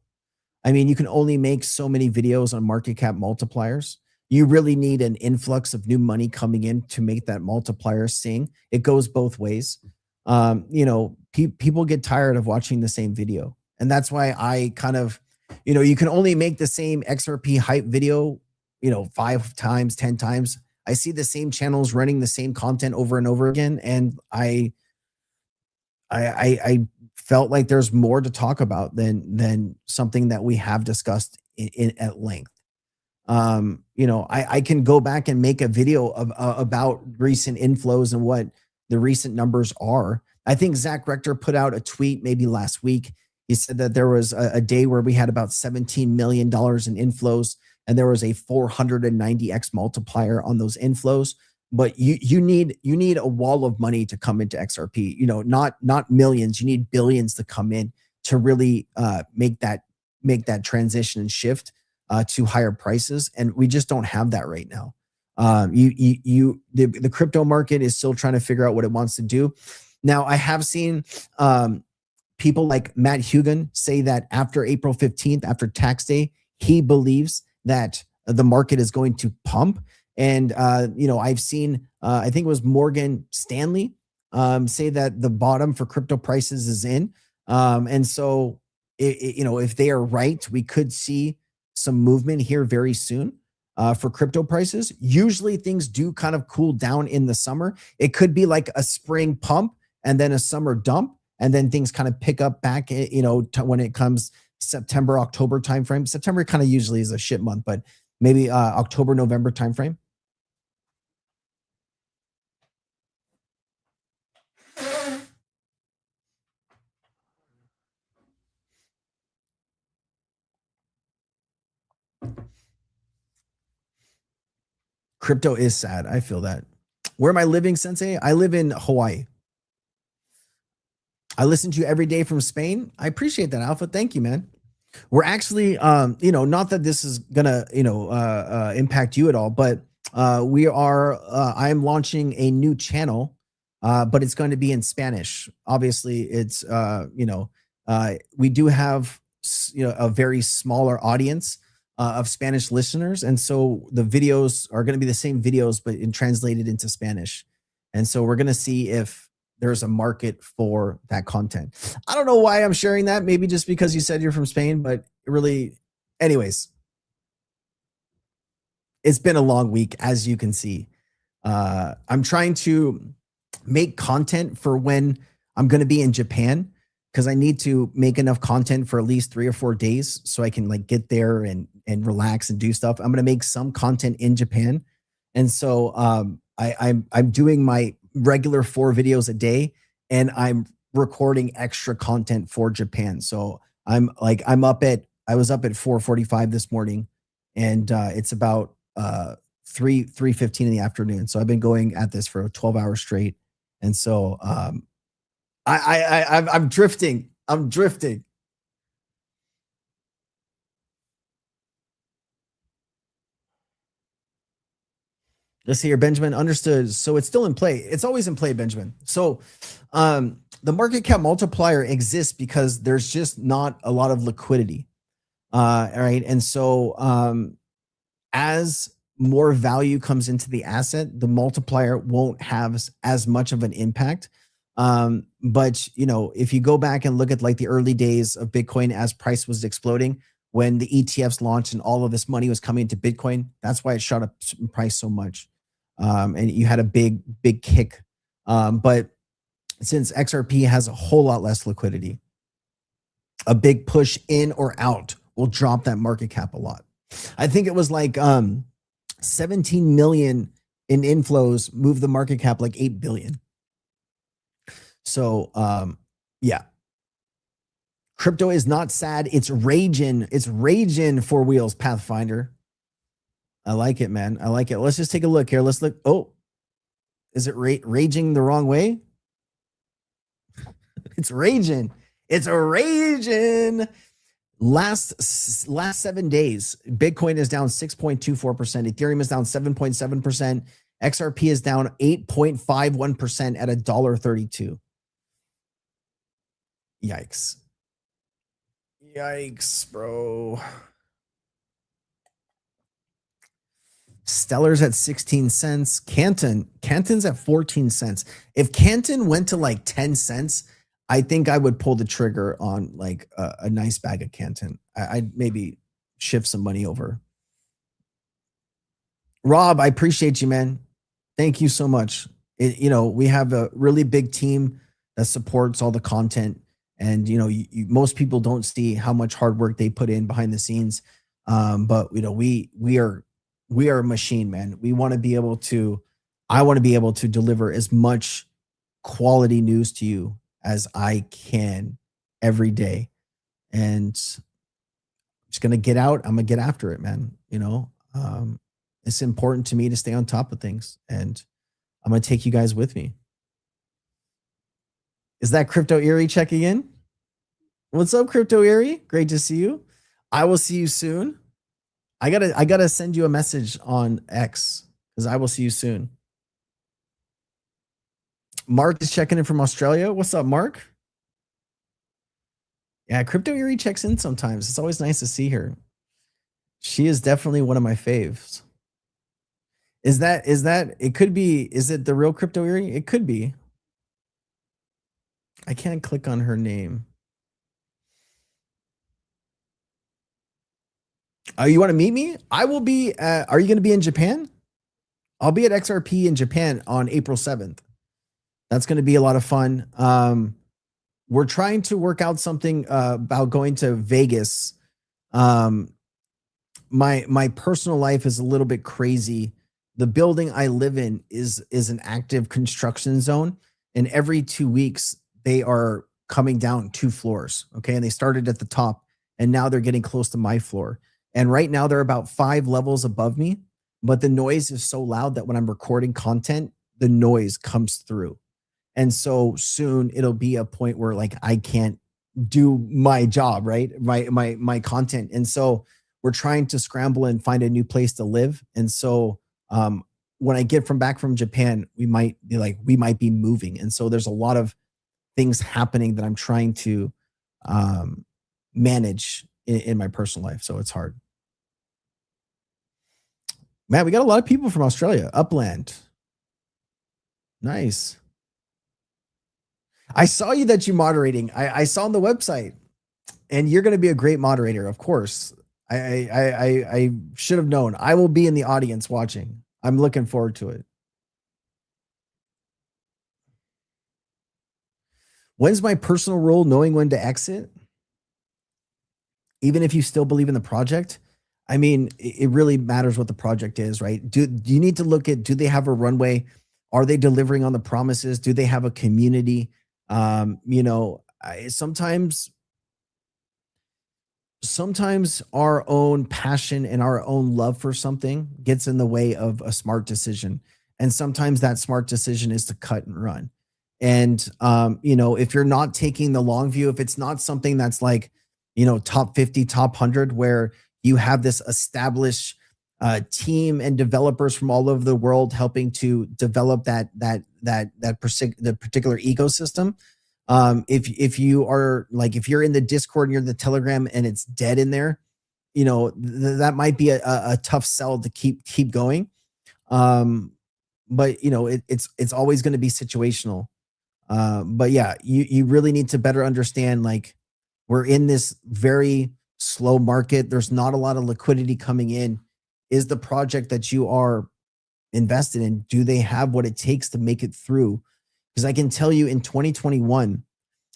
I mean, you can only make so many videos on market cap multipliers. You really need an influx of new money coming in to make that multiplier sing. It goes both ways. You know, people get tired of watching the same video. And that's why I kind of, you know, you can only make the same XRP hype video, you know, 5 times, 10 times. I see the same channels running the same content over and over again. And I felt like there's more to talk about than something that we have discussed at length. You know, I can go back and make a video about recent inflows and what the recent numbers are. I think Zach Rector put out a tweet maybe last week. He said that there was a day where we had about $17 million in inflows, and there was a 490x multiplier on those inflows. But you need a wall of money to come into XRP. You know, not millions. You need billions to come in to really make that transition and shift to higher prices, and we just don't have that right now. The crypto market is still trying to figure out what it wants to do. Now, I have seen people like Matt Hugan say that after April 15th, after tax day, he believes that the market is going to pump. And, you know, I've seen, I think it was Morgan Stanley say that the bottom for crypto prices is in. And so, you know, if they are right, we could see some movement here very soon for crypto prices. Usually things do kind of cool down in the summer. It could be like a spring pump and then a summer dump, and then things kind of pick up back, you know, when it comes September, October timeframe. September kind of usually is a shit month, but maybe October, November timeframe. Crypto is sad. I feel that. Where am I living, Sensei? I live in Hawaii. I listen to you every day from Spain. I appreciate that, Alpha. Thank you, man. We're actually, you know, not that this is gonna, you know, impact you at all, but we are. I am launching a new channel, but it's going to be in Spanish. Obviously, it's, you know, we do have, you know, a very smaller audience of Spanish listeners, and so the videos are going to be the same videos, but translated into Spanish. And so we're going to see if there's a market for that content. I don't know why I'm sharing that. Maybe just because you said you're from Spain, but really, anyways, it's been a long week, as you can see. I'm trying to make content for when I'm going to be in Japan, because I need to make enough content for at least 3 or 4 days so I can like get there and relax and do stuff. I'm going to make some content in Japan. And so I'm doing my regular 4 videos a day, and I'm recording extra content for Japan. So I was up at 4:45 this morning, and it's about 3:15 in the afternoon. So I've been going at this for 12 hours straight. And so I'm drifting. I'm drifting. Let's see here, Benjamin. Understood. So it's still in play. It's always in play, Benjamin. So the market cap multiplier exists because there's just not a lot of liquidity. All right. And so as more value comes into the asset, the multiplier won't have as much of an impact. But you know, if you go back and look at like the early days of Bitcoin as price was exploding, when the ETFs launched and all of this money was coming into Bitcoin, that's why it shot up in price so much. And you had a big kick. But since XRP has a whole lot less liquidity, a big push in or out will drop that market cap a lot. I think it was like 17 million in inflows move the market cap like 8 billion. So yeah. Crypto is not sad. It's raging. It's raging, Four Wheels Pathfinder. I like it, man. I like it. Let's just take a look here. Let's look. Oh, is it raging the wrong way? It's raging. It's a raging. Last 7 days, Bitcoin is down 6.24%. Ethereum is down 7.7%. XRP is down 8.51% at $1.32. Yikes. Yikes, bro. Stellar's at 16 cents. Canton's at 14 cents. If Canton went to like 10 cents, I think I would pull the trigger on like a nice bag of Canton. I'd maybe shift some money over. Rob, I appreciate you, man. Thank you so much. We have a really big team that supports all the content. And, most people don't see how much hard work they put in behind the scenes. But, we are a machine, man. I want to be able to deliver as much quality news to you as I can every day. And I'm just going to get out. I'm going to get after it, man. It's important to me to stay on top of things, and I'm going to take you guys with me. Is that Crypto Eerie checking in? What's up, Crypto Eerie? Great to see you. I will see you soon. I gotta send you a message on X because I will see you soon. Mark is checking in from Australia. What's up, Mark? Yeah, Crypto Eerie checks in sometimes. It's always nice to see her. She is definitely one of my faves. Is it could be, is it the real Crypto Eerie? It could be. I can't click on her name. You want to meet me? I will be, are you going to be in Japan? I'll be at XRP in Japan on April 7th. That's going to be a lot of fun. We're trying to work out something about going to Vegas. My personal life is a little bit crazy. The building I live in is an active construction zone, and every 2 weeks they are coming down 2 floors. Okay, and they started at the top, and now they're getting close to my floor. And right now they're about 5 levels above me, but the noise is so loud that when I'm recording content, the noise comes through. And so soon it'll be a point where like I can't do my job, right? My content. And so we're trying to scramble and find a new place to live. And so when I get back from Japan, we might be moving. And so there's a lot of things happening that I'm trying to manage in my personal life. So it's hard. Man, we got a lot of people from Australia. Upland. Nice. I saw you that you're moderating. I saw on the website, and you're going to be a great moderator, of course. I should have known. I will be in the audience watching. I'm looking forward to it. When's my personal role knowing when to exit? Even if you still believe in the project? I mean, it really matters what the project is, right? Do you need to look at, do they have a runway? Are they delivering on the promises? Do they have a community? Sometimes our own passion and our own love for something gets in the way of a smart decision. And sometimes that smart decision is to cut and run. And, if you're not taking the long view, if it's not something that's like, top 50, top 100, where you have this established team and developers from all over the world helping to develop the particular ecosystem. If you're in the Discord and you're in the Telegram and it's dead in there, that might be a tough sell to keep going. But it's always going to be situational. But yeah, you really need to better understand, like, we're in this very slow market. There's not a lot of liquidity coming in. Is the project that you are invested in, do they have what it takes to make it through? Because I can tell you in 2021,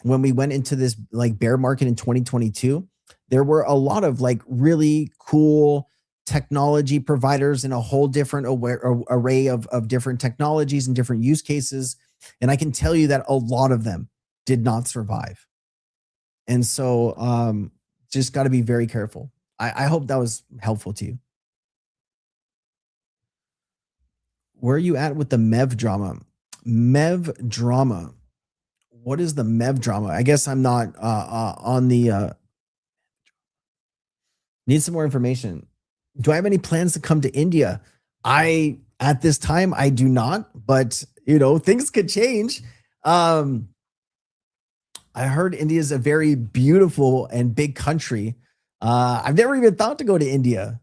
when we went into this like bear market in 2022, there were a lot of like really cool technology providers in a whole different array of different technologies and different use cases. And I can tell you that a lot of them did not survive. And so just got to be very careful. I hope that was helpful to you. Where are you at with the MEV drama? MEV drama. What is the MEV drama? I guess I'm not on the... Need some more information. Do I have any plans to come to India? At this time, I do not, but things could change. I heard India is a very beautiful and big country. I've never even thought to go to India.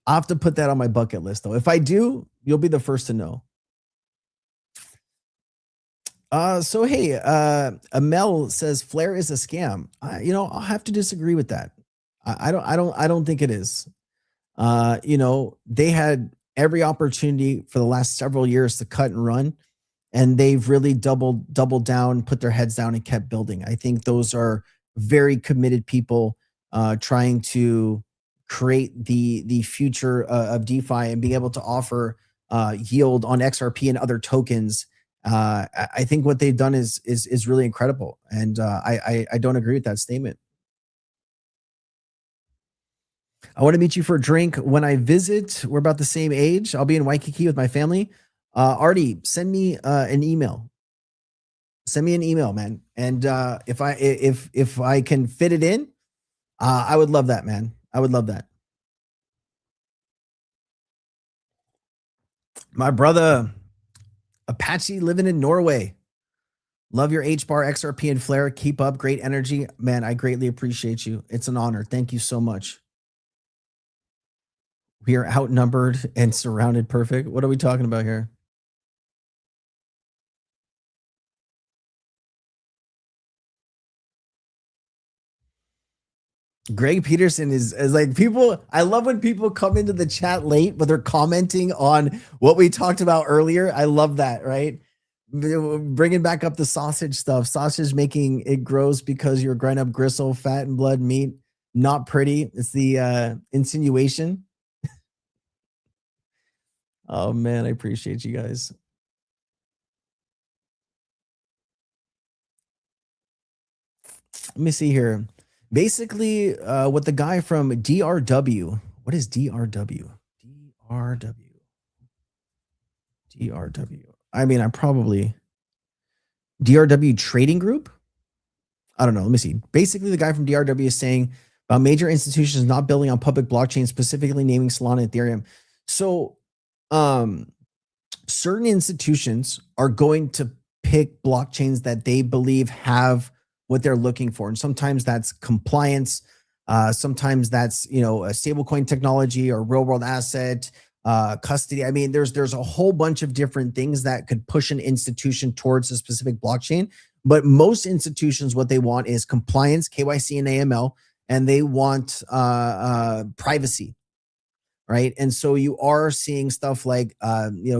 I'll have to put that on my bucket list, though. If I do, you'll be the first to know. So hey, Amel says Flare is a scam. I'll have to disagree with that. I don't think it is. They had every opportunity for the last several years to cut and run, and they've really doubled down, put their heads down, and kept building. I think those are very committed people trying to create the future of DeFi and being able to offer yield on XRP and other tokens. I think what they've done is really incredible, and I don't agree with that statement. I want to meet you for a drink when I visit. We're about the same age. I'll be in Waikiki with my family. Artie, send me an email. Send me an email, man. And if I can fit it in, I would love that, man. I would love that. My brother, Apache living in Norway. Love your H-bar, XRP, and Flare. Keep up. Great energy. Man, I greatly appreciate you. It's an honor. Thank you so much. We are outnumbered and surrounded perfect. What are we talking about here? Greg Peterson is like people. I love when people come into the chat late, but they're commenting on what we talked about earlier. I love that, right? Bringing back up the sausage stuff. Sausage making it gross because you're grinding up gristle, fat, and blood meat. Not pretty. It's the insinuation. Oh man, I appreciate you guys. Let me see here. Basically, what the guy from DRW, what is DRW? DRW. I mean, I'm probably DRW Trading Group. I don't know. Let me see. Basically, the guy from DRW is saying about major institutions not building on public blockchains, specifically naming Solana and Ethereum. So, certain institutions are going to pick blockchains that they believe have what they're looking for. And sometimes that's compliance. Sometimes that's, a stablecoin technology or real world asset, custody. I mean, there's a whole bunch of different things that could push an institution towards a specific blockchain. But most institutions, what they want is compliance, KYC and AML, and they want privacy. Right. And so you are seeing stuff like,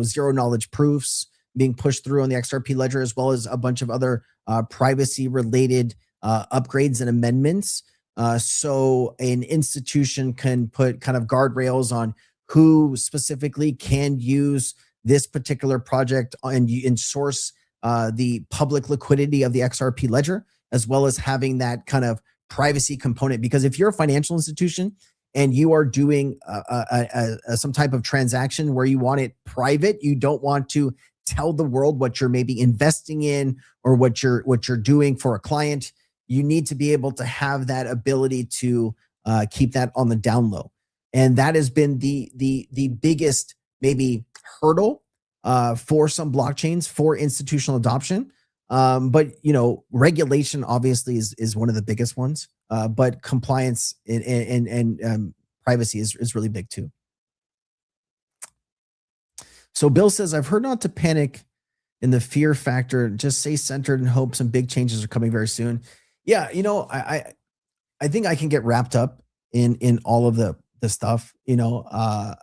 zero knowledge proofs being pushed through on the XRP ledger, as well as a bunch of other privacy related upgrades and amendments. So an institution can put kind of guardrails on who specifically can use this particular project and source the public liquidity of the XRP ledger, as well as having that kind of privacy component. Because if you're a financial institution and you are doing some type of transaction where you want it private, you don't want to tell the world what you're maybe investing in or what you're doing for a client, you need to be able to have that ability to keep that on the down low. And that has been the biggest maybe hurdle for some blockchains for institutional adoption. But regulation obviously is one of the biggest ones. But compliance and privacy is really big too. So Bill says, I've heard not to panic in the fear factor, just stay centered and hope some big changes are coming very soon. Yeah, I think I can get wrapped up in all of the stuff. I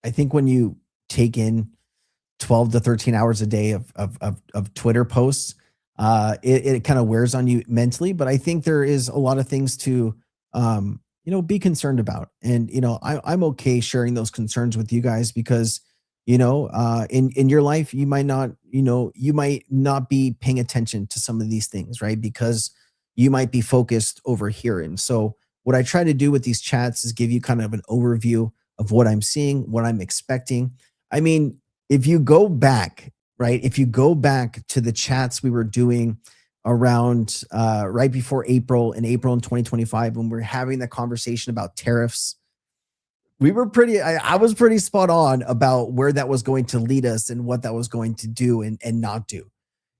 think when you take in 12 to 13 hours a day of Twitter posts, it kind of wears on you mentally. But I think there is a lot of things to, be concerned about. And, I'm okay sharing those concerns with you guys because, in your life, you might not be paying attention to some of these things, right? Because you might be focused over here. And so what I try to do with these chats is give you kind of an overview of what I'm seeing, what I'm expecting. I mean, if you go back, right? If you go back to the chats we were doing around right before April in 2025, when we were having the conversation about tariffs, we were I was pretty spot on about where that was going to lead us and what that was going to do and not do.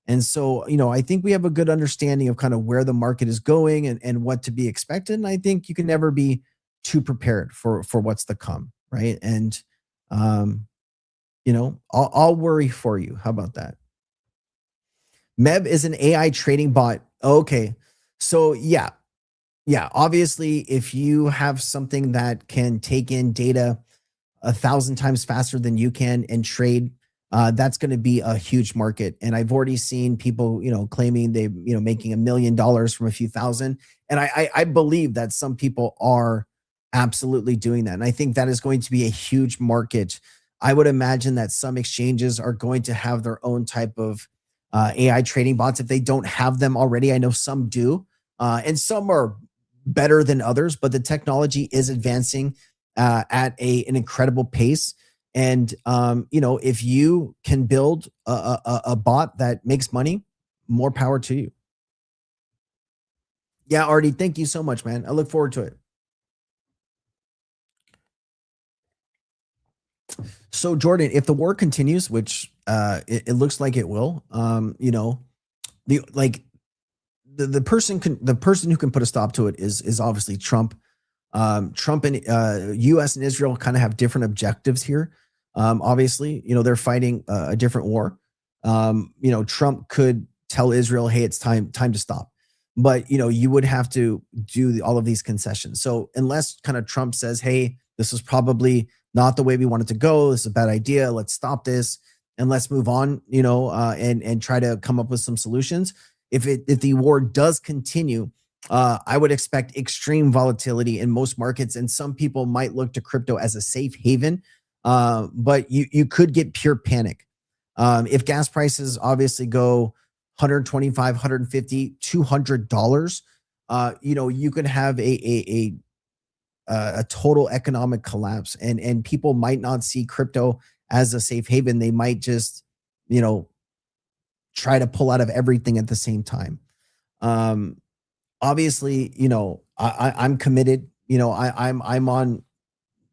And so, I think we have a good understanding of kind of where the market is going and what to be expected. And I think you can never be too prepared for what's to come, right? And, I'll worry for you. How about that? Meb is an AI trading bot. Okay. So yeah. Obviously, if you have something that can take in data 1,000 times faster than you can and trade, that's going to be a huge market. And I've already seen people, claiming they, making $1 million from a few thousand. And I believe that some people are absolutely doing that. And I think that is going to be a huge market. I would imagine that some exchanges are going to have their own type of AI trading bots if they don't have them already. I know some do, and some are better than others, but the technology is advancing at an incredible pace. And, if you can build a bot that makes money, more power to you. Yeah, Artie, thank you so much, man. I look forward to it. So, Jordan, if the war continues, which it looks like it will, the person who can put a stop to it is obviously Trump. Trump and U.S. and Israel kind of have different objectives here. Obviously, they're fighting a different war. Trump could tell Israel, "Hey, it's time to stop," but you would have to do all of these concessions. So unless kind of Trump says, "Hey, this is probably not the way we want it to go. This is a bad idea. Let's stop this and let's move on," and try to come up with some solutions. If the war does continue, I would expect extreme volatility in most markets, and some people might look to crypto as a safe haven. But you could get pure panic. If gas prices obviously go $125, $150, $200, you could have a total economic collapse, and people might not see crypto as a safe haven. They might just, try to pull out of everything at the same time. Obviously, I'm committed. I'm on,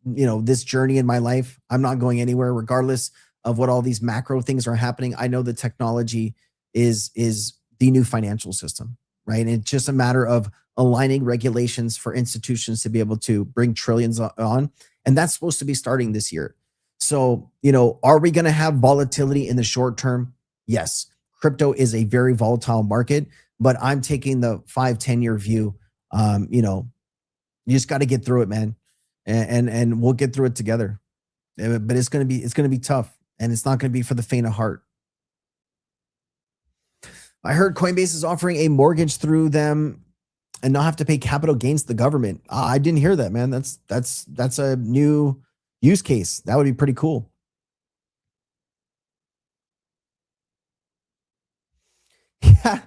this journey in my life. I'm not going anywhere, regardless of what all these macro things are happening. I know the technology is the new financial system, right? And it's just a matter of aligning regulations for institutions to be able to bring trillions on. And that's supposed to be starting this year. So, are we going to have volatility in the short term? Yes. Crypto is a very volatile market, but I'm taking the 5-10 year view. You just got to get through it, man. And we'll get through it together. But it's going to be tough, and it's not going to be for the faint of heart. I heard Coinbase is offering a mortgage through them and not have to pay capital gains to the government. I didn't hear that, man. That's a new use case. That would be pretty cool. Yeah.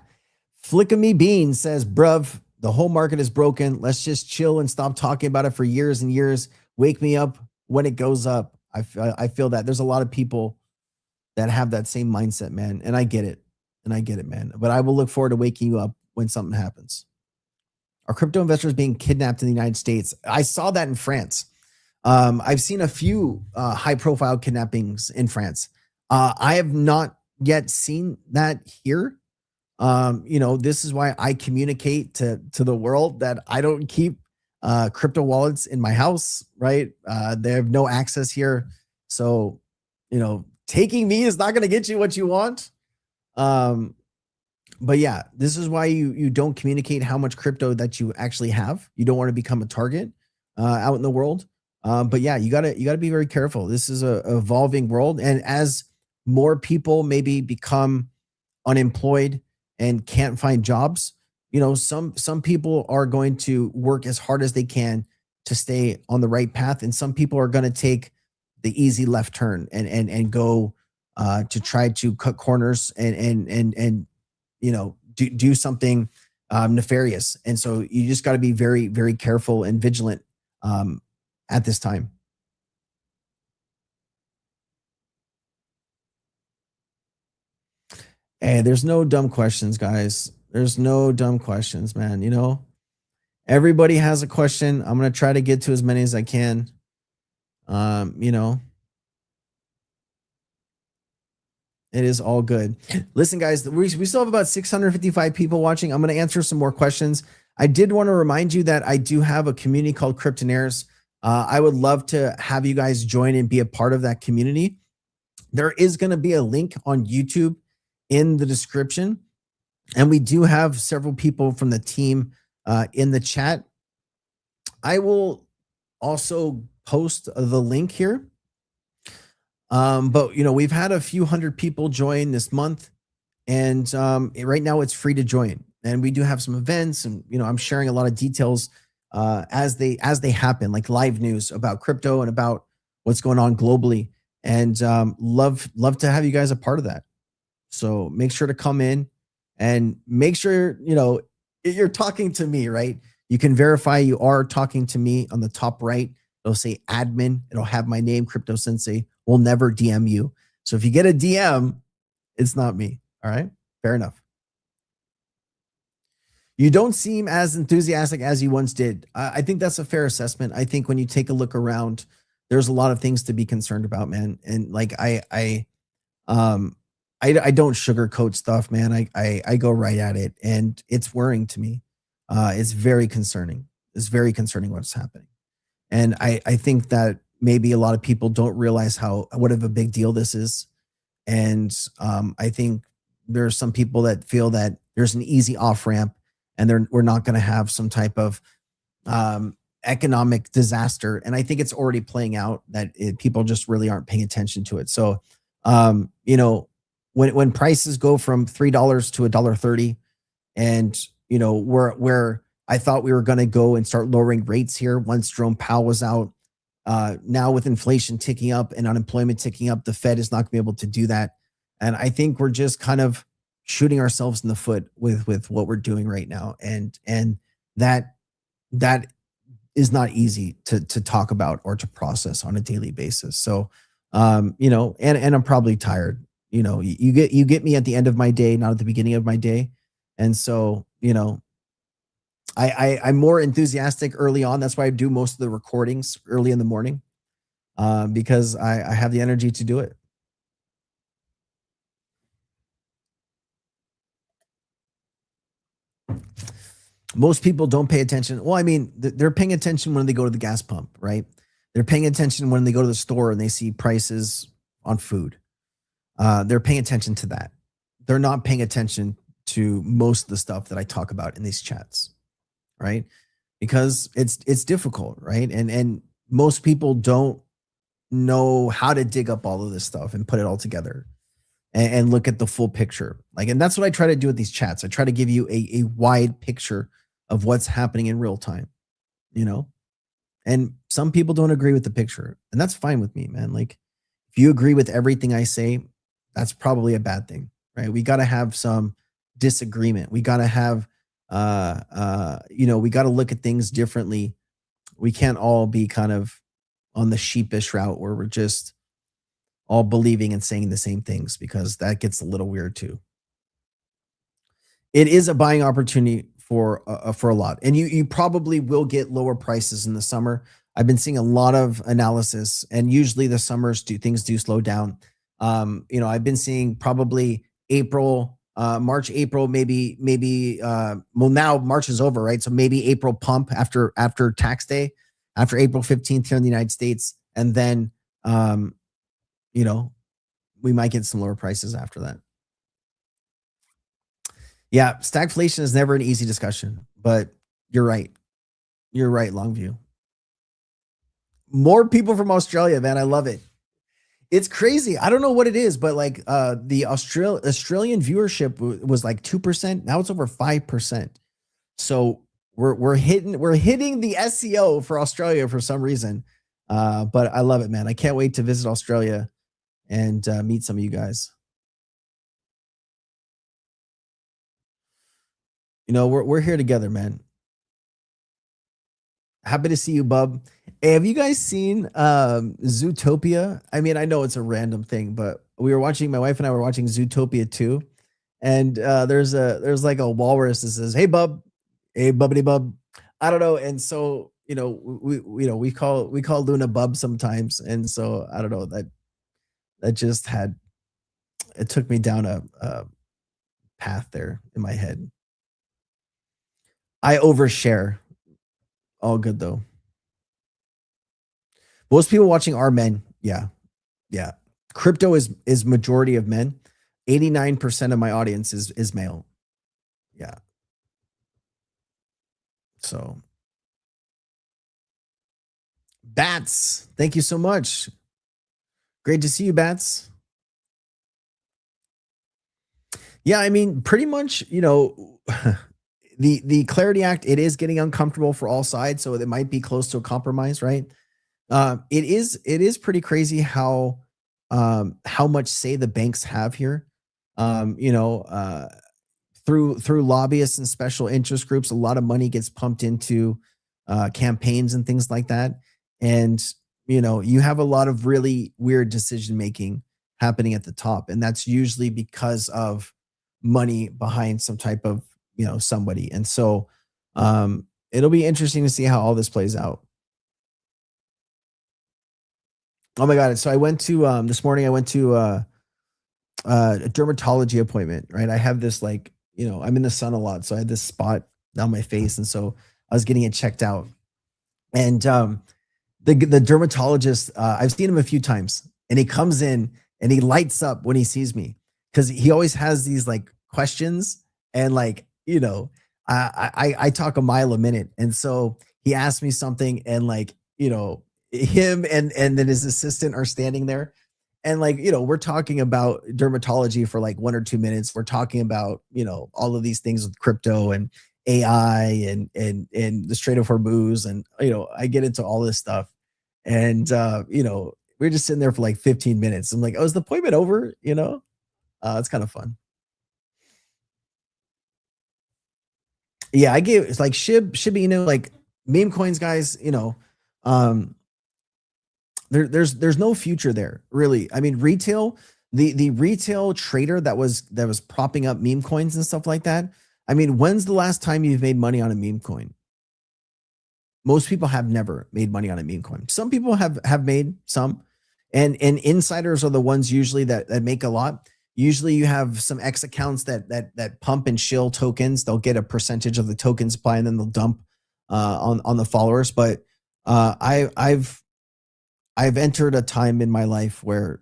Flick of me bean says, bruv, the whole market is broken. Let's just chill and stop talking about it for years and years. Wake me up when it goes up. I feel that there's a lot of people that have that same mindset, man. And I get it. Man. But I will look forward to waking you up when something happens. Are crypto investors being kidnapped in the United States? I saw that in France. I've seen a few high profile kidnappings in France. I have not yet seen that here. This is why I communicate to the world that I don't keep crypto wallets in my house, right? They have no access here. So, taking me is not going to get you what you want. But yeah, this is why you don't communicate how much crypto that you actually have. You don't want to become a target out in the world. But yeah, you gotta be very careful. This is a evolving world. And as more people maybe become unemployed and can't find jobs, you know, some people are going to work as hard as they can to stay on the right path, and some people are going to take the easy left turn and go to try to cut corners and you know, do something nefarious. And so you just got to be very, very careful and vigilant at this time. Hey, there's no dumb questions, guys. There's no dumb questions, man. You know, everybody has a question. I'm going to try to get to as many as I can. You know, it is all good. Listen, guys, we still have about 655 people watching. I'm going to answer some more questions. I did want to remind you that I do have a community called Cryptonaires. I would love to have you guys join and be a part of that community. There is going to be a link on YouTube in the description. And we do have several people from the team in the chat. I will also post the link here. But, you know, we've had a few hundred people join this month. And right now it's free to join. And we do have some events. And, you know, I'm sharing a lot of details as they happen, like live news about crypto and about what's going on globally. And love to have you guys a part of that. So make sure to come in and make sure, you know, you're talking to me, right? You can verify you are talking to me on the top right. It'll say admin. It'll have my name, cryptosensei. We'll never DM you. So if you get a DM, it's not me. All right. Fair enough. You don't seem as enthusiastic as you once did. I think that's a fair assessment. I think when you take a look around, there's a lot of things to be concerned about, man. And like I don't sugarcoat stuff, man. I go right at it, and it's worrying to me. It's very concerning. It's very concerning what's happening. And I think that maybe a lot of people don't realize what of a big deal this is. And I think there are some people that feel that there's an easy off ramp, and we're not going to have some type of economic disaster. And I think it's already playing out that people just really aren't paying attention to it. So, you know, when prices go from $3 to $1.30, and, you know, where I thought we were going to go and start lowering rates here once Jerome Powell was out. Now with inflation ticking up and unemployment ticking up, the Fed is not going to be able to do that. And I think we're just kind of shooting ourselves in the foot with what we're doing right now. And that is not easy to talk about or to process on a daily basis. So, you know, and I'm probably tired. You know, you get me at the end of my day, not at the beginning of my day. And so, you know, I'm more enthusiastic early on. That's why I do most of the recordings early in the morning, because I have the energy to do it. Most people don't pay attention. Well, I mean, they're paying attention when they go to the gas pump, right? They're paying attention when they go to the store and they see prices on food. They're paying attention to that. They're not paying attention to most of the stuff that I talk about in these chats, right? Because it's difficult, right? And most people don't know how to dig up all of this stuff and put it all together and look at the full picture. Like, and that's what I try to do with these chats. I try to give you a wide picture of what's happening in real time, you know? And some people don't agree with the picture, and that's fine with me, man. Like, if you agree with everything I say, that's probably a bad thing, right? We got to have some disagreement. We got to have, you know, we got to look at things differently. We can't all be kind of on the sheepish route where we're just all believing and saying the same things, because that gets a little weird too. It is a buying opportunity for a lot, and you probably will get lower prices in the summer. I've been seeing a lot of analysis, and usually the summers things do slow down. You know, I've been seeing probably April, March, April, maybe well, now March is over, right? So maybe April pump after tax day, after April 15th here in the United States, and then you know, we might get some lower prices after that. Yeah, stagflation is never an easy discussion, but you're right. You're right, Longview. More people from Australia, man. I love it. It's crazy. I don't know what it is, but like the Australian viewership was like 2%. Now it's over 5%. So we're hitting the SEO for Australia for some reason. But I love it, man. I can't wait to visit Australia and meet some of you guys. You know, we're here together, man. Happy to see you, bub. Hey, have you guys seen Zootopia? I mean, I know it's a random thing, but my wife and I were watching Zootopia 2, and there's like a walrus that says, "Hey, bub, hey, bubbity bub." I don't know, and so we call Luna bub sometimes, and so I don't know, that just it took me down a path there in my head. I overshare. All good though. Most people watching are men. Yeah. Yeah. Crypto is majority of men. 89% of my audience is male. Yeah. So Bats, thank you so much. Great to see you, Bats. Yeah, I mean, pretty much, the Clarity Act, it is getting uncomfortable for all sides, so it might be close to a compromise, right? It is pretty crazy how much say the banks have here. Through lobbyists and special interest groups, a lot of money gets pumped into campaigns and things like that. And you have a lot of really weird decision making happening at the top, and that's usually because of money behind some type of somebody. And so it'll be interesting to see how all this plays out. Oh my God. So I went to this morning, I went to a dermatology appointment, right? I have this I'm in the sun a lot. So I had this spot on my face. And so I was getting it checked out. And the dermatologist, I've seen him a few times, and he comes in and he lights up when he sees me, because he always has these like questions, and I talk a mile a minute. And so he asked me something, and him and then his assistant are standing there, and we're talking about dermatology for like 1 or 2 minutes. We're talking about all of these things with crypto and AI and the Strait of Hormuz, and I get into all this stuff, and we're just sitting there for like 15 minutes. I'm like, oh, is the appointment over? It's kind of fun. Yeah, I gave it's like Shiba, like meme coins, guys. There's no future there, really. I mean, retail, the retail trader that was propping up meme coins and stuff like that. I mean, when's the last time you've made money on a meme coin? Most people have never made money on a meme coin. Some people have made some, and insiders are the ones usually that make a lot. Usually you have some X accounts that pump and shill tokens. They'll get a percentage of the token supply, and then they'll dump on the followers. But I've entered a time in my life where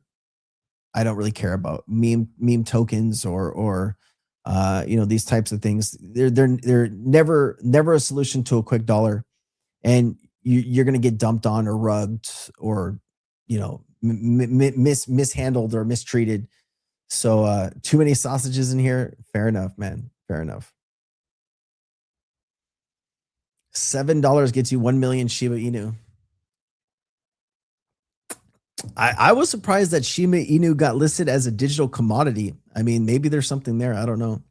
I don't really care about meme tokens or these types of things. They're never a solution to a quick dollar, and you're going to get dumped on or rugged or mishandled or mistreated. So too many sausages in here. Fair enough, man. Fair enough. $7 gets you 1 million Shiba Inu. I was surprised that Shiba Inu got listed as a digital commodity. I mean, maybe there's something there. I don't know.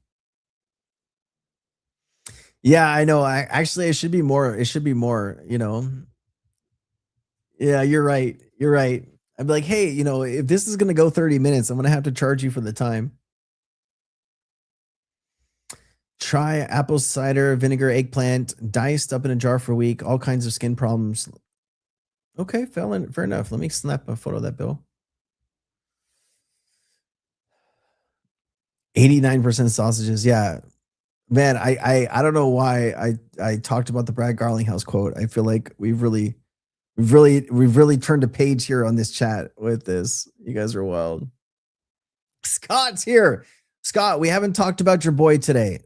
Yeah, I know. Actually, it should be more. It should be more, Yeah, you're right. You're right. I'd be like, hey, if this is going to go 30 minutes, I'm going to have to charge you for the time. Try apple cider vinegar eggplant diced up in a jar for a week. All kinds of skin problems. Okay, fair enough. Let me snap a photo of that, Bill. 89% sausages. Yeah, man. I don't know why I talked about the Brad Garlinghouse quote. I feel like we've really turned a page here on this chat with this. You guys are wild. Scott's here. Scott, we haven't talked about your boy today.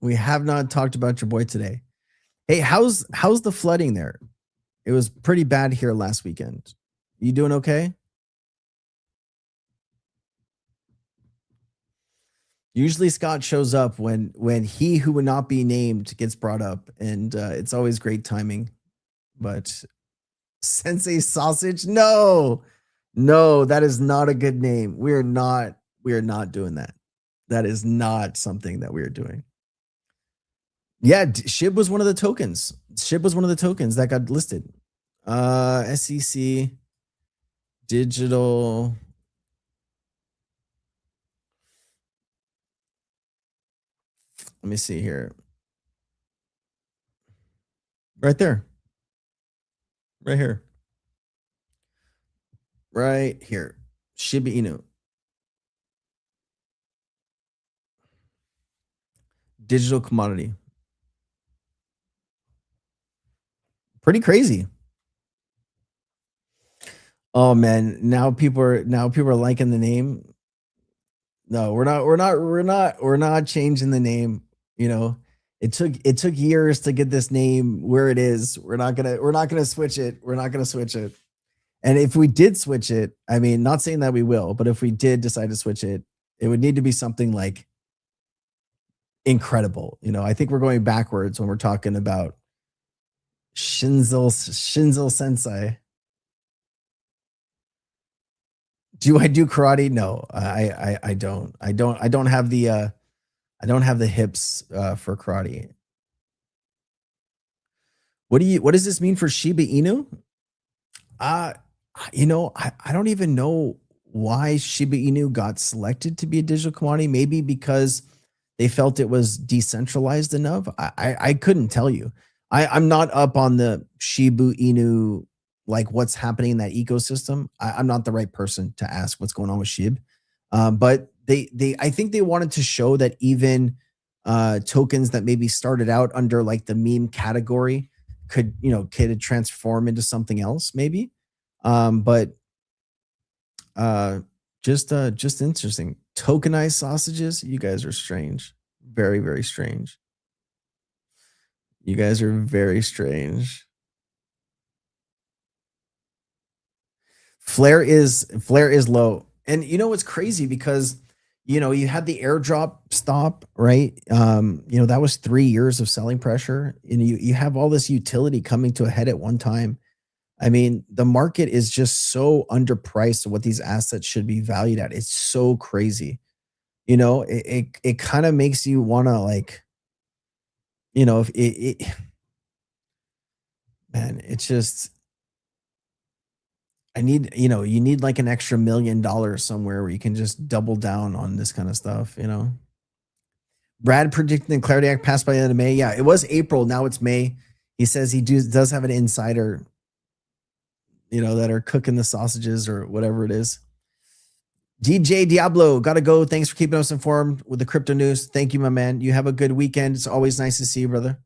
We have not talked about your boy today. Hey, how's the flooding there? It was pretty bad here last weekend. You doing okay? Usually Scott shows up when he who would not be named gets brought up, and it's always great timing. But Sensei Sausage, no, that is not a good name. We are not doing that. That is not something that we are doing. Yeah, SHIB was one of the tokens. SHIB was one of the tokens that got listed. SEC digital. Let me see here. Right there. Right here. Right here. Shiba Inu. Digital commodity. Pretty crazy. Oh man, now people are liking the name. No, we're not changing the name. You know, it took years to get this name where it is. We're not gonna switch it. We're not gonna switch it. And if we did switch it, I mean, not saying that we will, but if we did decide to switch it, it would need to be something like incredible. You know, I think we're going backwards when we're talking about Shinzo Sensei. Do I do karate? No, I don't. I don't have the hips for karate. What does this mean for Shiba Inu? You know, I don't even know why Shiba Inu got selected to be a digital commodity. Maybe because they felt it was decentralized enough. I couldn't tell you. I'm not up on the Shiba Inu, like what's happening in that ecosystem. I'm not the right person to ask what's going on with SHIB. But I think they wanted to show that even tokens that maybe started out under like the meme category could transform into something else maybe. But just interesting. Tokenized sausages. You guys are strange. Very, very strange. You guys are very strange. Flare is low. And you know what's crazy, because you had the airdrop stop, right? That was 3 years of selling pressure, and you have all this utility coming to a head at one time. I mean, the market is just so underpriced of what these assets should be valued at. It's so crazy. It kind of makes you want to like, if man, it's just, you need like an extra $1 million somewhere where you can just double down on this kind of stuff, Brad predicting the Clarity Act passed by the end of May. Yeah, it was April. Now it's May. He says he does have an insider, that are cooking the sausages or whatever it is. DJ Diablo, gotta go. Thanks for keeping us informed with the crypto news. Thank you, my man. You have a good weekend. It's always nice to see you, brother.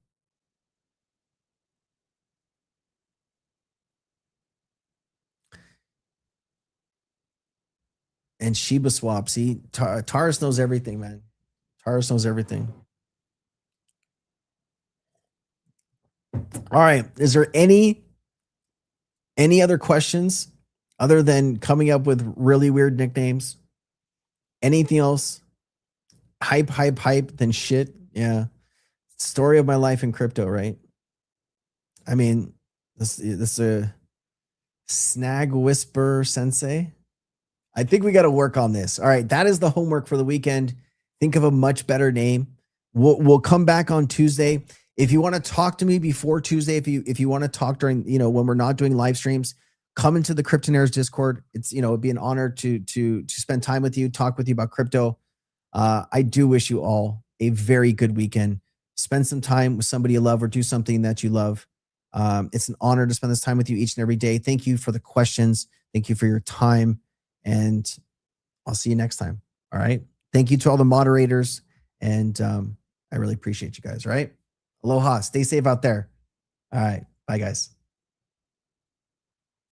And Shiba Swap. See, Taurus knows everything, man. Taurus knows everything. All right. Is there any other questions other than coming up with really weird nicknames? Anything else? Hype, then shit. Yeah. Story of my life in crypto, right? I mean, this is a Snag Whisper Sensei. I think we got to work on this. All right. That is the homework for the weekend. Think of a much better name. We'll come back on Tuesday. If you want to talk to me before Tuesday, if you want to talk during, when we're not doing live streams, come into the Cryptonaires Discord. It's, it'd be an honor to spend time with you, talk with you about crypto. I do wish you all a very good weekend. Spend some time with somebody you love or do something that you love. It's an honor to spend this time with you each and every day. Thank you for the questions. Thank you for your time. And I'll see you next time. All right. Thank you to all the moderators. And I really appreciate you guys. All right. Aloha. Stay safe out there. All right. Bye, guys.